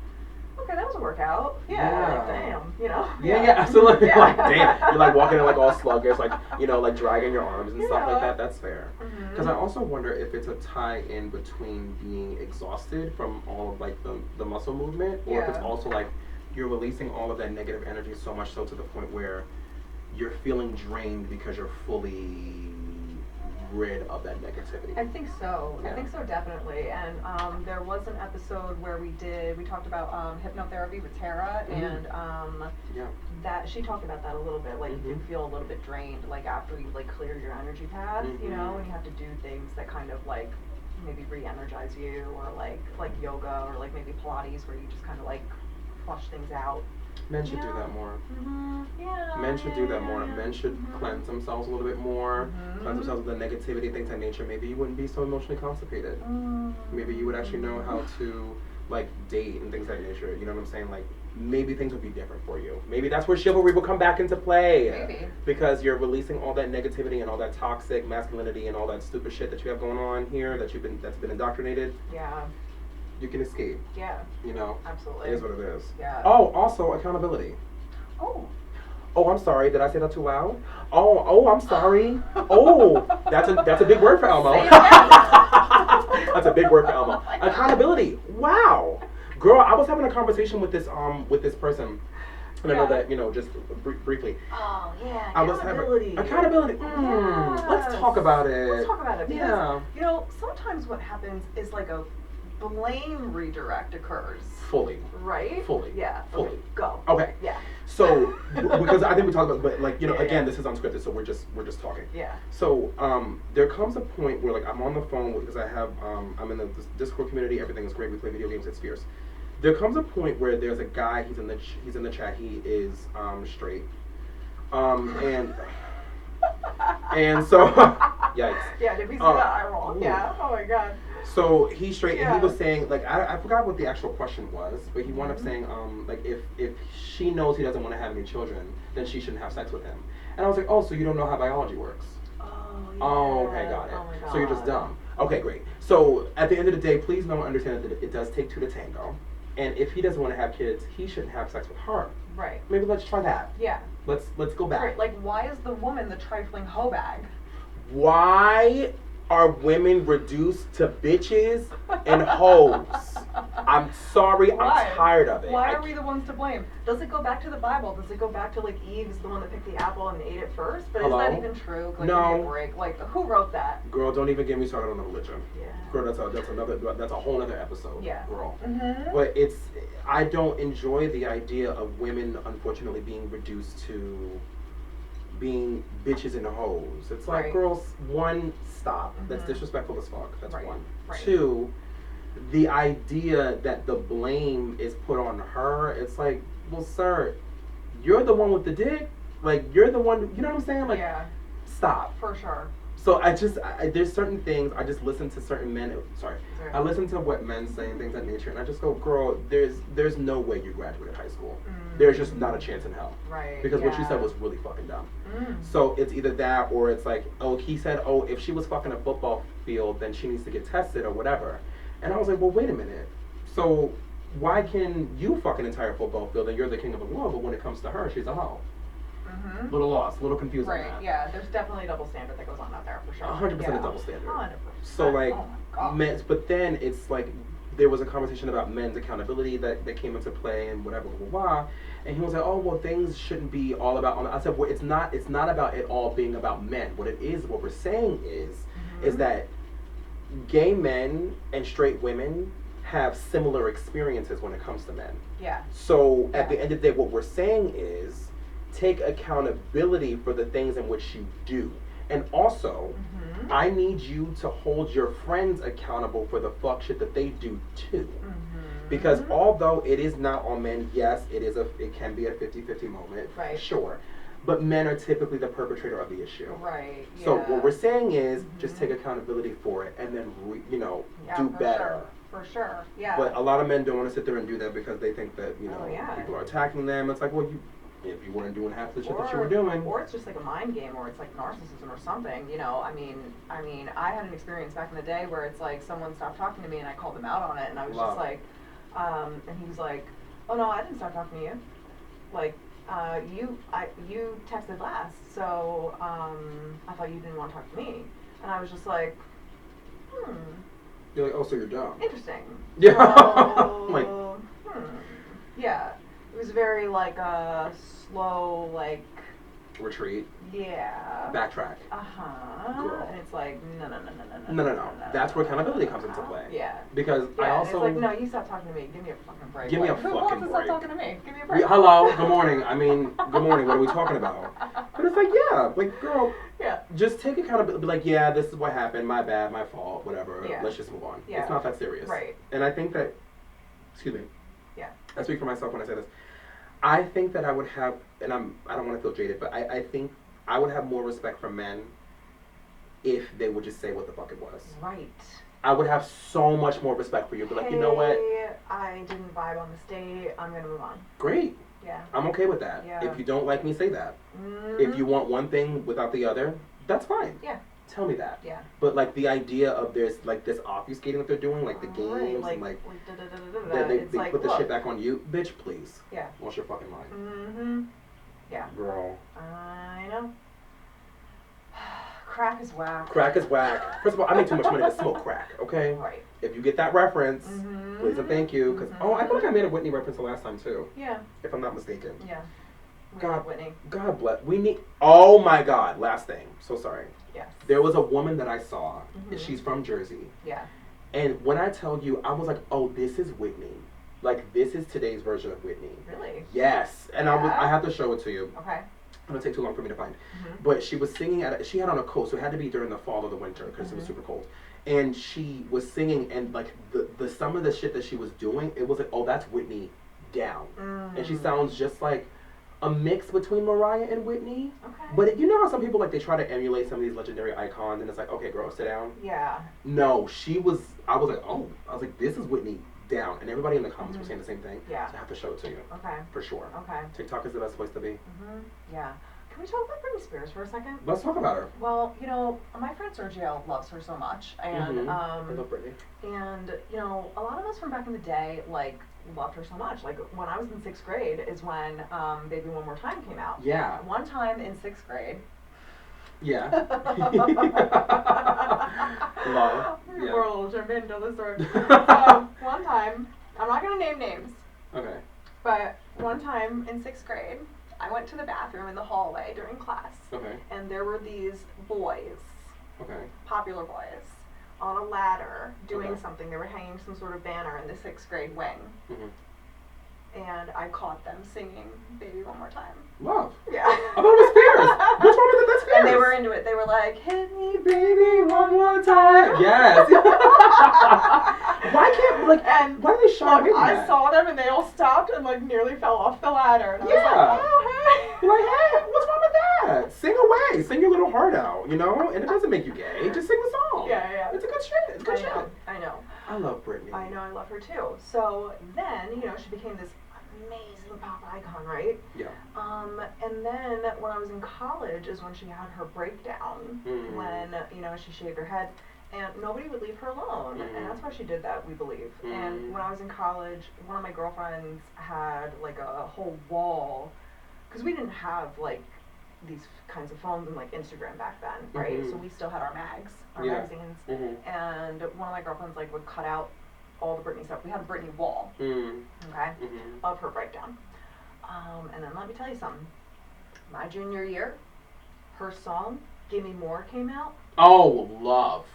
okay, that was a workout. Yeah. Like, damn, you know. Yeah, absolutely. Like, damn, you're like walking in like all sluggish, like like dragging your arms and stuff like that. That's fair. Because I also wonder if it's a tie in between being exhausted from all of like the muscle movement, or if it's also like you're releasing all of that negative energy so much so to the point where you're feeling drained because you're fully rid of that negativity. I think so. Yeah. I think so, definitely. And there was an episode where we talked about hypnotherapy with Tara, and that she talked about that a little bit. Like you can feel a little bit drained, like after you like clear your energy path, you know, and you have to do things that kind of like maybe re-energize you, or like yoga, or like maybe Pilates, where you just kind of like flush things out. Men should do that more. Men should do that more. Men should cleanse themselves a little bit more, cleanse themselves of the negativity, things of that nature. Maybe you wouldn't be so emotionally constipated. Maybe you would actually know how to like date and things of that nature. You know what I'm saying? Like maybe things would be different for you. Maybe that's where chivalry will come back into play. Maybe. Because you're releasing all that negativity and all that toxic masculinity and all that stupid shit that you have going on here that's been indoctrinated. Yeah. You can escape. Yeah. You know? Absolutely. It is what it is. Yeah. Oh, also accountability. Oh, I'm sorry. Did I say that too loud? Oh, I'm sorry. Oh, that's a big word for Elmo. That's a big word for Elmo. Accountability. Wow. Girl, I was having a conversation with this person. And I know that, just briefly. Oh, yeah, accountability. Accountability. Yes. Let's talk about it. Let's talk about it. Because, Yeah. Sometimes what happens is like a blame redirect occurs. Fully. Right? Fully. Yeah. Fully. Okay, go. Okay. Yeah. So, because I think we talked about, but like, again, yeah. this is unscripted, so we're just talking. Yeah. So, there comes a point where like I'm on the phone because I have, I'm in the Discord community, everything is great, we play video games, it's fierce. There comes a point where there's a guy, he's in the chat, he is straight. And so, yikes. Yeah, did we see that eye roll? Ooh. Yeah. Oh my god. So he's straight, and he was saying, like, I forgot what the actual question was, but he wound up saying, like, if she knows he doesn't want to have any children, then she shouldn't have sex with him. And I was like, oh, so you don't know how biology works? Oh, yeah. Oh, okay, got it. Oh my god. So you're just dumb. Okay, great. So at the end of the day, please know and understand that it does take two to tango. And if he doesn't want to have kids, he shouldn't have sex with her. Right. Maybe let's try that. Yeah. Let's go back. Right. Like, why is the woman the trifling hoe bag? Why are women reduced to bitches and hoes? I I'm sorry. Why? I'm tired of it. Why are we the ones to blame? Does it go back to the Bible? Does it go back to like Eve is the one that picked the apple and ate it first? But Hello? is that even true? Like, No. give me a break. Like, who wrote that? Girl, don't even get me started on the religion. Yeah. Girl, that's a whole other episode. Yeah. Girl. Mm-hmm. But I don't enjoy the idea of women unfortunately being reduced to being bitches and hoes. It's like, Right. girls, one, stop. That's Mhm. disrespectful as fuck. That's Right. one. Right. Two, the idea that the blame is put on her, it's like, well, sir, you're the one with the dick. Like, you're the one, you know what I'm saying? Like, Yeah, stop. for sure. So there's certain things, I just listen to certain men, I listen to what men say and things of that nature, and I just go, girl, there's no way you graduated high school. There's just not a chance in hell. Right. Because what you yeah. said was really fucking dumb. Mm. So it's either that or it's like, oh, he said, oh, if she was fucking a football field, then she needs to get tested or whatever. And I was like, well, wait a minute. So why can you fuck an entire football field and you're the king of the world, but when it comes to her, she's a hoe? Mm-hmm. Little lost, little confused on Right, that. yeah, there's definitely a double standard that goes on out there for sure. 100% yeah. a double standard. 100%. So like, oh my God. men, but then it's like there was a conversation about men's accountability that came into play and whatever, blah, blah, blah. And he was like, oh, well, things shouldn't be all about. I said, well, it's not about it all being about men. What it is, what we're saying is that gay men and straight women have similar experiences when it comes to men. Yeah. So at the end of the day, what we're saying is take accountability for the things in which you do. And also, I need you to hold your friends accountable for the fuck shit that they do too. Because although it is not all men, yes, it can be a 50-50 moment, Right. sure. But men are typically the perpetrator of the issue. Right. Yeah. So what we're saying is just take accountability for it and then do for better. Sure. For sure. Yeah. But a lot of men don't want to sit there and do that because they think that yeah. people are attacking them. It's like, well, if you weren't doing half the shit that you were doing, or it's just like a mind game, or it's like narcissism or something. I mean, I had an experience back in the day where it's like someone stopped talking to me and I called them out on it, and I was just like, and he was like, oh no, I didn't stop talking to you. Like, you texted last, so I thought you didn't want to talk to me, and I was just like, You're like, oh, so you're dumb. Interesting. Yeah. So, Like, yeah. It was very like slow, like retreat. Yeah. Backtrack. Girl. And it's like No. That's where accountability comes into play. Yeah. Because I also. It's like, no, you stop talking to me. Give me a fucking break. Give me a who fucking wants to break. stop talking to me? Give me a break. Hello. Good morning. Good morning. What are we talking about? But it's like, yeah, like, girl. Yeah. Just take accountability. Be like, yeah, this is what happened. My bad. My fault. Whatever. Yeah. Let's just move on. Yeah. It's not that serious. Right. And I think that. Excuse me. Yeah. I speak for myself when I say this. I think that I would have, and I don't want to feel jaded, but I think I would have more respect for men if they would just say what the fuck it was. Right. I would have so much more respect for you. Be like, you know what? I didn't vibe on this date. I'm gonna move on. Great. Yeah. I'm okay with that. Yeah. If you don't like me, say that. If you want one thing without the other, that's fine. Yeah. Tell me that. Yeah. But like the idea of there's like this obfuscating that they're doing, like the games and like that they like, put the look, shit back on you, bitch, please. Yeah. What's your fucking mind? Yeah. Girl. I know. Crack is whack. Crack is whack. First of all, I make too much money to smoke crack, okay? Right. If you get that reference, please and thank you. Because, I feel like I made a Whitney reference the last time too. Yeah. If I'm not mistaken. Yeah. God, Whitney. God bless. Oh my God. Last thing. So sorry. Yes. There was a woman that I saw. She's from Jersey. Yeah. And when I tell you, I was like, oh, this is Whitney. Like, this is today's version of Whitney. Really? Yes. And I have to show it to you. Okay. It'll take too long for me to find. But she was singing she had on a coat, so it had to be during the fall or the winter because it was super cold. And she was singing, and like the some of the shit that she was doing, it was like, oh, that's Whitney down. And she sounds just like a mix between Mariah and Whitney. Okay. But you know how some people, like, they try to emulate some of these legendary icons, and it's like, okay, girl, sit down. Yeah. No, I was like, this is Whitney down. And everybody in the comments were saying the same thing. Yeah. So I have to show it to you. Okay. For sure. Okay. TikTok is the best place to be. Yeah. Can we talk about Britney Spears for a second? Let's talk about her. Well, my friend Sergio loves her so much, and I love Britney. And a lot of us from back in the day loved her so much. Like when I was in 6th grade is when Baby One More Time came out. Yeah. One time in 6th grade. Yeah. Love. Yeah. We're a little jump in, tell the story. One time I'm not gonna name names. Okay. But one time in 6th grade, I went to the bathroom in the hallway during class. Okay. And there were these boys, Okay. popular boys, on a ladder doing Okay. something. They were hanging some sort of banner in the 6th grade wing. Mhm. And I caught them singing Baby One More Time. Love. Yeah. I thought it was Spears. Which one was it? That's Spears. And they were into it. They were like, hit me, baby, one more time. time. Yes. Why can't, like, and why do they shy away from I that? saw them and they all stopped and like nearly fell off the ladder. And I was Yeah. like, oh, hey. Like, hey, what's wrong with that? Sing away. Sing your little heart out, you know? And it doesn't make you gay. Just sing the song. Yeah, yeah. It's a good shit. It's good shit. I know. I love Britney. I know, I love her too. So then, you know, she became this amazing pop icon, right? Yeah. And then when I was in college is when she had her breakdown, when, you know, she shaved her head, and nobody would leave her alone, and that's why she did that, we believe. And when I was in college, one of my girlfriends had like a whole wall, because we didn't have like these kinds of phones and like Instagram back then, right? So we still had our magazines, and one of my girlfriends like would cut out all the Britney stuff. We had a Britney wall, okay, of her breakdown. And then let me tell you something. My junior year, her song "Give Me More" came out. Oh, love.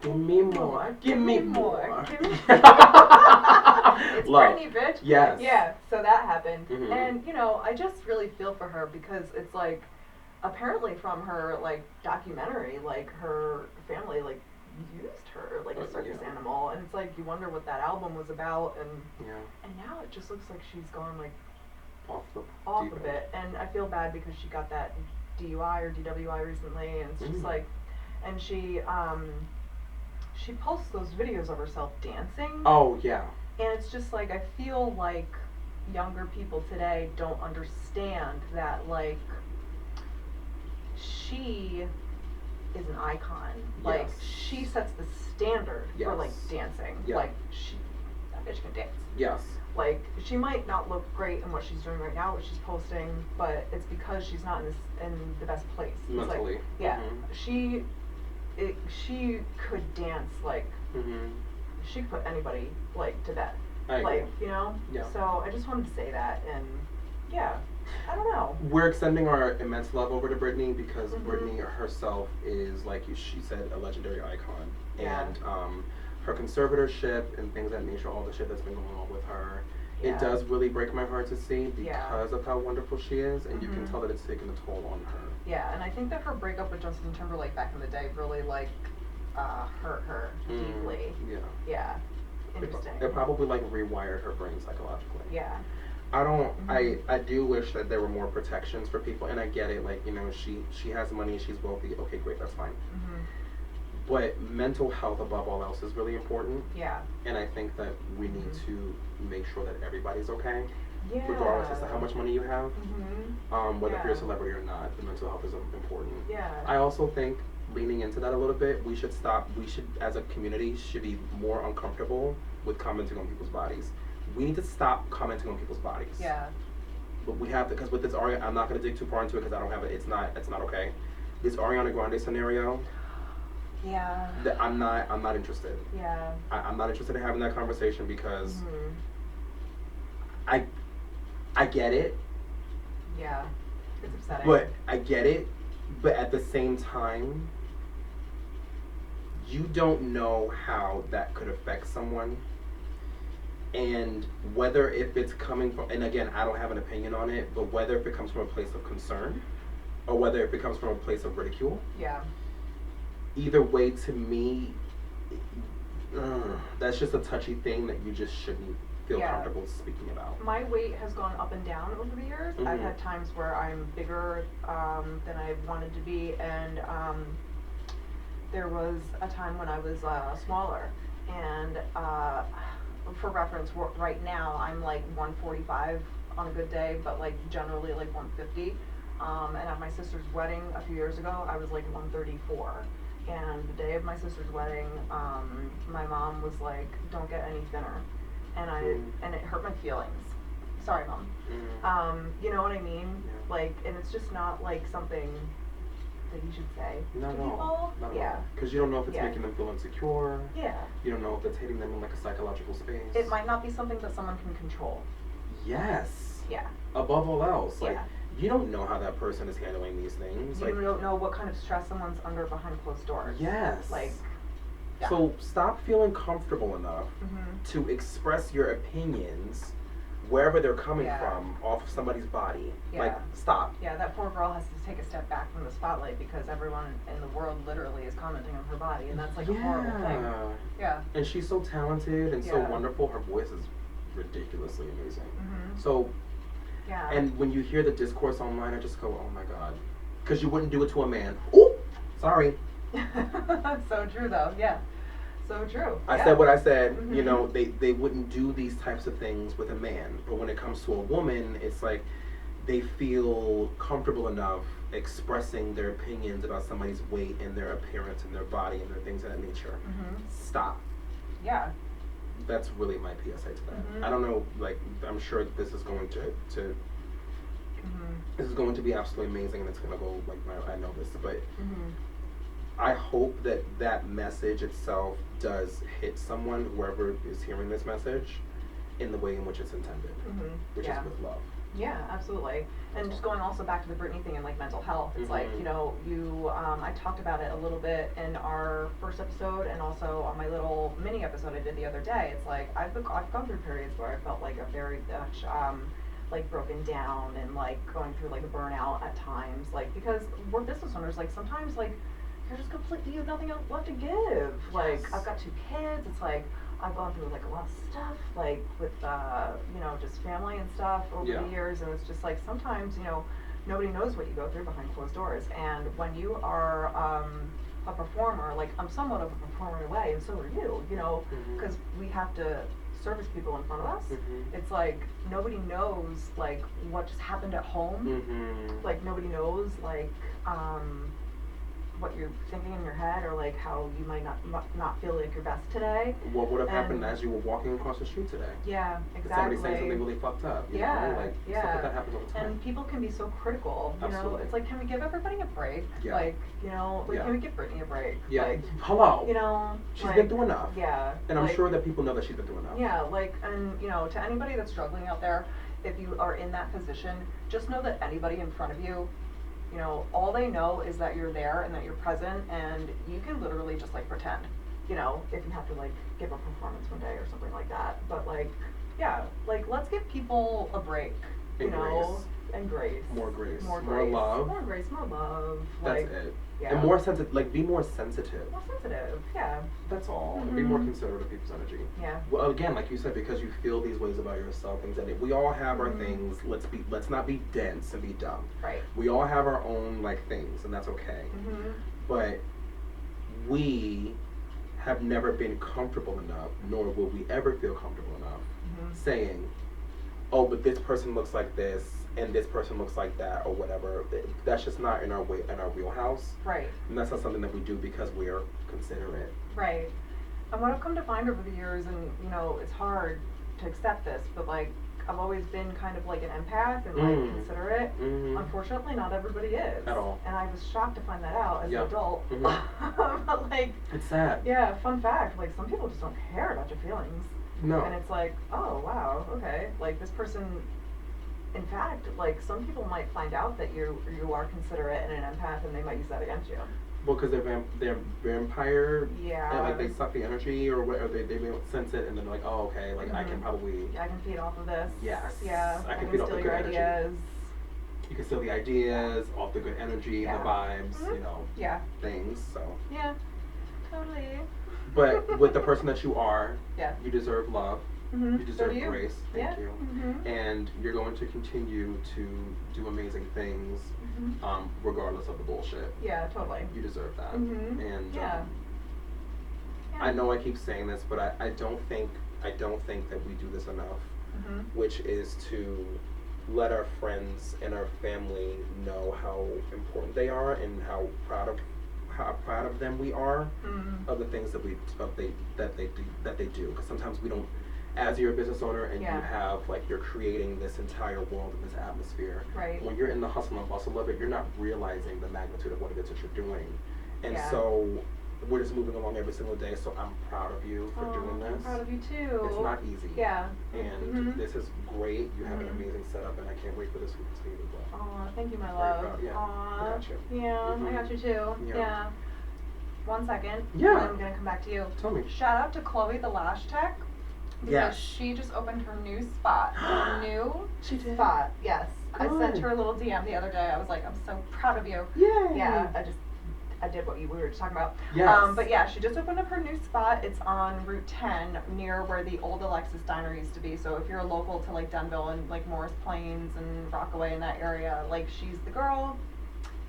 Give me more. Give me more. Give me. It's Love. Britney, bitch. Yes. Yeah. So that happened, and you know, I just really feel for her because it's like, apparently from her like documentary, like her family like used her like a circus animal, and it's like you wonder what that album was about, and now it just looks like she's gone like off a bit, and I feel bad because she got that DUI or DWI recently, and it's just like, and she posts those videos of herself dancing. Oh yeah. And it's just like, I feel like younger people today don't understand that like she is an icon. Like she sets the standard for like dancing. Like that bitch can dance. Yes. Like she might not look great in what she's doing right now, what she's posting, but it's because she's not in the best place. Mentally. Like, yeah. She could dance like she could put anybody like to bed. I agree. Like, you know? Yeah. So I just wanted to say that, and yeah, I don't know. We're extending our immense love over to Britney because Britney herself is, like she said, a legendary icon. Yeah. And her conservatorship and things of that nature, all the shit that's been going on with her, it does really break my heart to see because of how wonderful she is, and you can tell that it's taken a toll on her. Yeah, and I think that her breakup with Justin Timberlake back in the day really like hurt her deeply. Yeah. Yeah. Interesting. It probably like rewired her brain psychologically. Yeah. I don't. I do wish that there were more protections for people, and I get it. Like, you know, she has money, she's wealthy. Okay, great, that's fine. But mental health above all else is really important. Yeah. And I think that we need to make sure that everybody's okay. Yeah. Regardless as to how much money you have. Whether if you're a celebrity or not, the mental health is important. Yeah. I also think, leaning into that a little bit, we should, as a community, should be more uncomfortable with commenting on people's bodies. We need to stop commenting on people's bodies. Yeah. But we have to, because with this Ariana, I'm not going to dig too far into it because I don't have it. It's not okay. This Ariana Grande scenario. Yeah. I'm not interested. Yeah. I'm not interested in having that conversation because I get it. Yeah. It's upsetting. But I get it. But at the same time, you don't know how that could affect someone. And whether if it's coming from, and again, I don't have an opinion on it, but whether if it comes from a place of concern or whether if it comes from a place of ridicule. Yeah. Either way, to me, that's just a touchy thing that you just shouldn't feel comfortable speaking about. My weight has gone up and down over the years. I've had times where I'm bigger than I wanted to be, and there was a time when I was smaller. And for reference, right now I'm like 145 on a good day, but like generally like 150. And at my sister's wedding a few years ago, I was like 134. And the day of my sister's wedding, my mom was like, "Don't get any thinner," and it hurt my feelings. Sorry, Mom. You know what I mean? Yeah. Like, and it's just not like something that you should say Not to at all. people. Not at Yeah. all. Because you don't know if it's Yeah. making them feel insecure. Yeah. You don't know if it's hitting them in like a psychological space. It might not be something that someone can control. Yes. Yeah. Above all else, like Yeah. you don't know how that person is handling these things. You Like, don't know what kind of stress someone's under behind closed doors. yes. Like, yeah. So stop feeling comfortable enough Mhm. to express your opinions wherever they're coming Yeah. from off of somebody's body. Yeah. Like, stop. Yeah, that poor girl has to take a step back from the spotlight because everyone in the world literally is commenting on her body, and that's like a horrible thing. Yeah. And she's so talented and so Yeah. wonderful. Her voice is ridiculously amazing. Mhm. So, Yeah. and when you hear the discourse online, I just go, oh my God. Because you wouldn't do it to a man. Ooh, sorry. So true, though. Yeah. So true. I Yeah. said what I said. You Mhm. know, they wouldn't do these types of things with a man. But when it comes to a woman, it's like they feel comfortable enough expressing their opinions about somebody's weight and their appearance and their body and their things of that nature. Mhm. Stop. Yeah. That's really my PSA to that. Mhm. I don't know, like, I'm sure this is going to Mhm. this is going to be absolutely amazing and it's going to go, like, I know this, but Mhm. I hope that that message itself does hit someone, whoever is hearing this message, in the way in which it's intended, Mhm. which Yeah. is with love. Yeah, absolutely. And just going also back to the Britney thing and like mental health, it's like, Mhm. you know, I talked about it a little bit in our first episode and also on my little mini episode I did the other day. It's like, I've gone through periods where I felt like a very much, like broken down and like going through like a burnout at times, like, because we're business owners, like sometimes like, you're just completely, you have nothing else left to give. Like, Yes. I've got 2 kids, it's like, I've gone through like a lot of stuff, like with, you know, just family and stuff over Yeah. the years, and it's just like sometimes, you know, nobody knows what you go through behind closed doors. And when you are a performer, like I'm somewhat of a performer in a way, and so are you know, Mhm. because we have to service people in front of us. Mhm. It's like nobody knows like what just happened at home. Mhm. Like nobody knows like what you're thinking in your head, or like how you might not feel like your best today. What would have happened And- as you were walking across the street today? Yeah, Did exactly. somebody say something really fucked up? You Yeah, know? Like, yeah. stuff like that happens all the time. And people can be so critical, you know? Absolutely. It's like, can we give everybody a break? Yeah. Like, you know, like, Yeah. can we give Britney a break? Yeah. Like, Hello. you know, She's like, been through enough. Yeah. And I'm like, sure that people know that she's been through enough. Yeah, like, and, you know, to anybody that's struggling out there, if you are in that position, just know that anybody in front of you, you know, all they know is that you're there and that you're present, and you can literally just like pretend, you know, if you have to like give a performance one day or something like that. But like, yeah, like let's give people a break, you And know, grace. and grace. More grace. More More grace. love. More grace, more love. That's like, it. Yeah. And more sensitive, like, be more sensitive. More sensitive, yeah. That's all. And be more Mhm. considerate of people's energy. Yeah. Well, again, like you said, because you feel these ways about yourself, things that we all have our Mhm. things. Let's not be dense and be dumb. Right. We all have our own like things, and that's okay. Mhm. But we have never been comfortable enough, nor will we ever feel comfortable enough Mhm. saying, "Oh, but this person looks like this, and this person looks like that," or whatever. That's just not in our wheelhouse, Right. and that's not something that we do because we're considerate. Right. And what I've come to find over the years, and you know, it's hard to accept this, but like I've always been kind of like an empath and like considerate. Mhm. Unfortunately, not everybody is. At all. And I was shocked to find that out as Yeah. an adult. Mhm. But like, It's sad. yeah, fun fact, like some people just don't care about your feelings. No. And it's like, oh wow, okay. Like this person, in fact, like some people might find out that you are considerate and an empath, and they might use that against you. Well, because they're vampire. Yeah. And, like, they suck the energy or whatever. They may sense it, and then they're like, oh, okay, like I can Mhm. probably. I can feed off of this. Yes. Yeah. I can can feed off the steal good your energy. ideas. You can steal the ideas, off the good energy, Yeah. the vibes, Mhm. you know, Yeah. things. So, Yeah. Totally. but with the person that you are, Yeah. you deserve love. Mhm. You So deserve do you. grace. Thank Yeah. you. Mhm. And you're going to continue to do amazing things, Mhm. regardless of the bullshit. Yeah. Totally. You deserve that. Mhm. And Yeah. Yeah. I know I keep saying this, but I don't think that we do this enough, Mhm. which is to let our friends and our family know how important they are and how proud of them we are Mhm. of the things that they do. Because sometimes we don't as you're a business owner and Yeah. you have, like, you're creating this entire world and this atmosphere. Right. When you're in the hustle and bustle of it, you're not realizing the magnitude of what it is that you're doing. And Yeah. so we're just moving along every single day, so I'm proud of you for doing this. I'm proud of you too. It's not easy. Yeah. And this is great. You have an Mhm. amazing setup, and I can't wait for this week to continue to grow. Aw, thank you, my Very love. proud, yeah. Aw. I got you. Yeah, I got you too. Yeah. Yeah. 1 second. Yeah. And then I'm gonna come back to you. Tell me. Shout out to Chloe, the Lash Tech. Because Yes. she just opened her new spot. Her new She did? spot. Yes. I sent Good. her a little DM the other day. I was like, I'm so proud of you. Yay! Yeah, I did what we were just talking about. Yes. But yeah, she just opened up her new spot. It's on Route 10 near where the old Alexis Diner used to be. So if you're local to like Denville and like Morris Plains and Rockaway in that area, like she's the girl.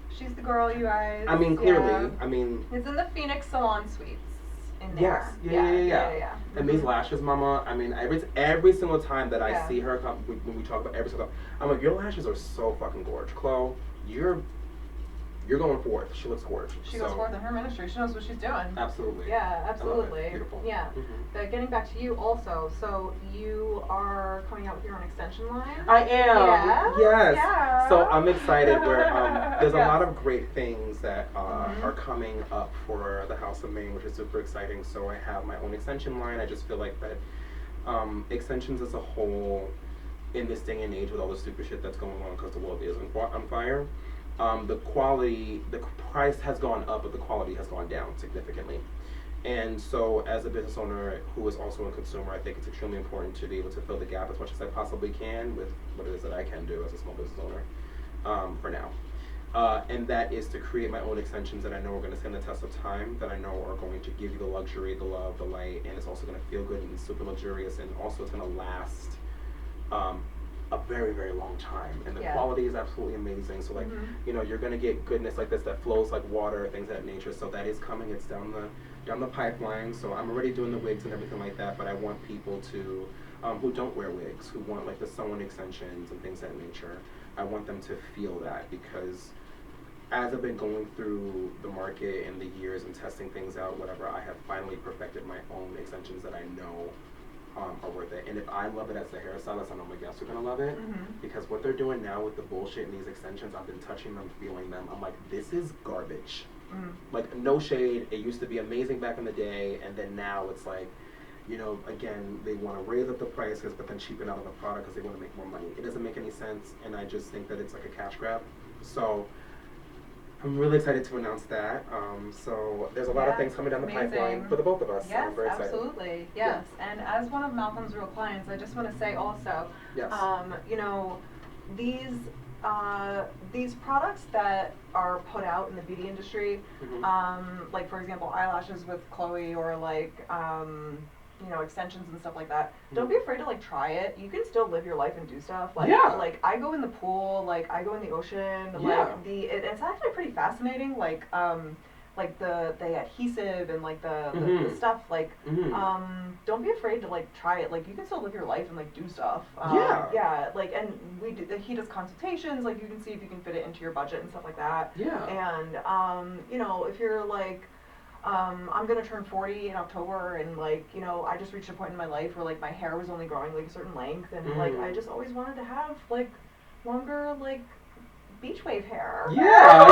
She's the girl, you guys. I mean, clearly. Yeah. I mean. It's in the Phoenix Salon Suites in there. Yes. Yeah. And these lashes, mama, I mean, every single time that I Yeah. see her come, when we talk about every single time, I'm like, your lashes are so fucking gorgeous. Chloe, you're going forth. She looks gorgeous. She goes forth in her ministry. She knows what she's doing. Absolutely. Yeah, I love it. absolutely. Beautiful. Yeah. Mhm. But getting back to you also, so you are coming out with your own extension line? I am. Yeah? Yes. Yeah. So I'm excited. Where there's a Yes. lot of great things that are coming up for the House of Maine, which is super exciting. So I have my own extension line. I just feel like that extensions as a whole, in this day and age with all the stupid shit that's going on because the world is on fire, the quality, the price has gone up, but the quality has gone down significantly. And so as a business owner who is also a consumer, I think it's extremely important to be able to fill the gap as much as I possibly can with what it is that I can do as a small business owner for now. And that is to create my own extensions that I know are going to stand the test of time, that I know are going to give you the luxury, the love, the light, and it's also going to feel good and super luxurious, and also it's going to last a very, very long time. And the quality is absolutely amazing. So like, you know, you're going to get goodness like this that flows like water, things of that nature. So that is coming. It's down the pipeline. So I'm already doing the wigs and everything like that, but I want people to who don't wear wigs, who want like the sewn extensions and things of that nature. I want them to feel that, because as I've been going through the market and the years and testing things out, whatever, I have finally perfected my own extensions that I know are worth it. And if I love it as a hairstylist, I know my guests are gonna love it, because what they're doing now with the bullshit in these extensions, I've been touching them, feeling them. I'm like, this is garbage. Like, no shade. It used to be amazing back in the day, and then now it's like, you know, again, they want to raise up the prices, but then cheapen out on the product because they want to make more money. It doesn't make any sense, and I just think that it's like a cash grab. So I'm really excited to announce that. So there's a lot of things coming down the pipeline for the both of us. Yes, I'm very excited. absolutely. Yes. And as one of Malcolm's real clients, I just want to say also, you know, these products that are put out in the beauty industry, like for example, eyelashes with Chloe, or like you know, extensions and stuff like that. Don't be afraid to like try it. You can still live your life and do stuff. Like, like I go in the pool, like I go in the ocean. Like it's actually pretty fascinating. Like the adhesive and like the stuff. Like don't be afraid to like try it. Like you can still live your life and like do stuff. Yeah. Like, and he does consultations. Like you can see if you can fit it into your budget and stuff like that. And you know, if you're like, I'm gonna turn 40 in October, and like, you know, I just reached a point in my life where like my hair was only growing like a certain length, and like I just always wanted to have like longer like beach wave hair. Yes.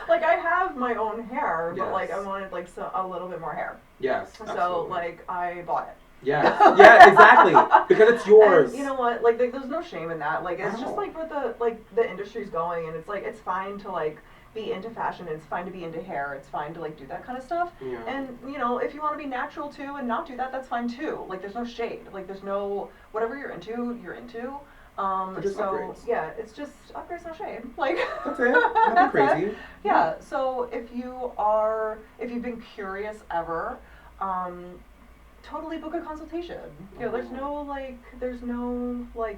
Like I have my own hair, but like I wanted like a little bit more hair. Yes. So absolutely. like I bought it. Yes. Yeah, exactly. Because it's yours. And you know what? Like there's no shame in that. Like it's just like what the industry's going, and it's like it's fine to like be into fashion, it's fine to be into hair, it's fine to like do that kind of stuff. And you know, if you want to be natural too and not do that, that's fine too. Like there's no shade. Like there's no, whatever you're into, you're into. Just so upgrades. Yeah, it's just upgrades, no shade. Like that's it. Nothing crazy. Yeah. So if you've been curious ever, totally book a consultation. You know, there's no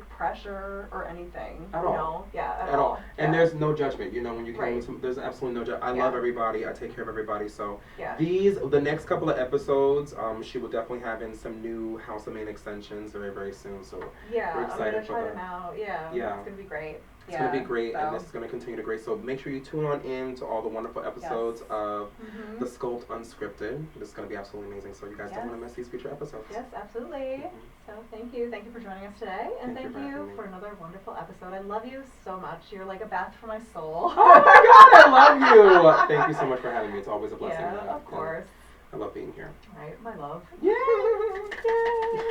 pressure or anything. At you all. know? Yeah, at all. all. And there's no judgment. You know, when you come Right. with there's absolutely no judgment. I love everybody. I take care of everybody. So Yeah. the next couple of episodes, she will definitely have in some new House of Maine extensions very, very soon. So Yeah, we're I'm excited gonna try for them out. Yeah, Yeah. it's gonna be great. It's going to be great, and this is going to continue to great. So make sure you tune on in to all the wonderful episodes of TheSculpt Unscripted. This is going to be absolutely amazing. So you guys don't want to miss these future episodes. Yes, absolutely. So thank you. Thank you for joining us today. And thank you for another wonderful episode. I love you so much. You're like a bath for my soul. Oh my God, I love you. Thank you so much for having me. It's always a blessing. Yeah, of course. I love being here. Right, my love. Yeah. Yay.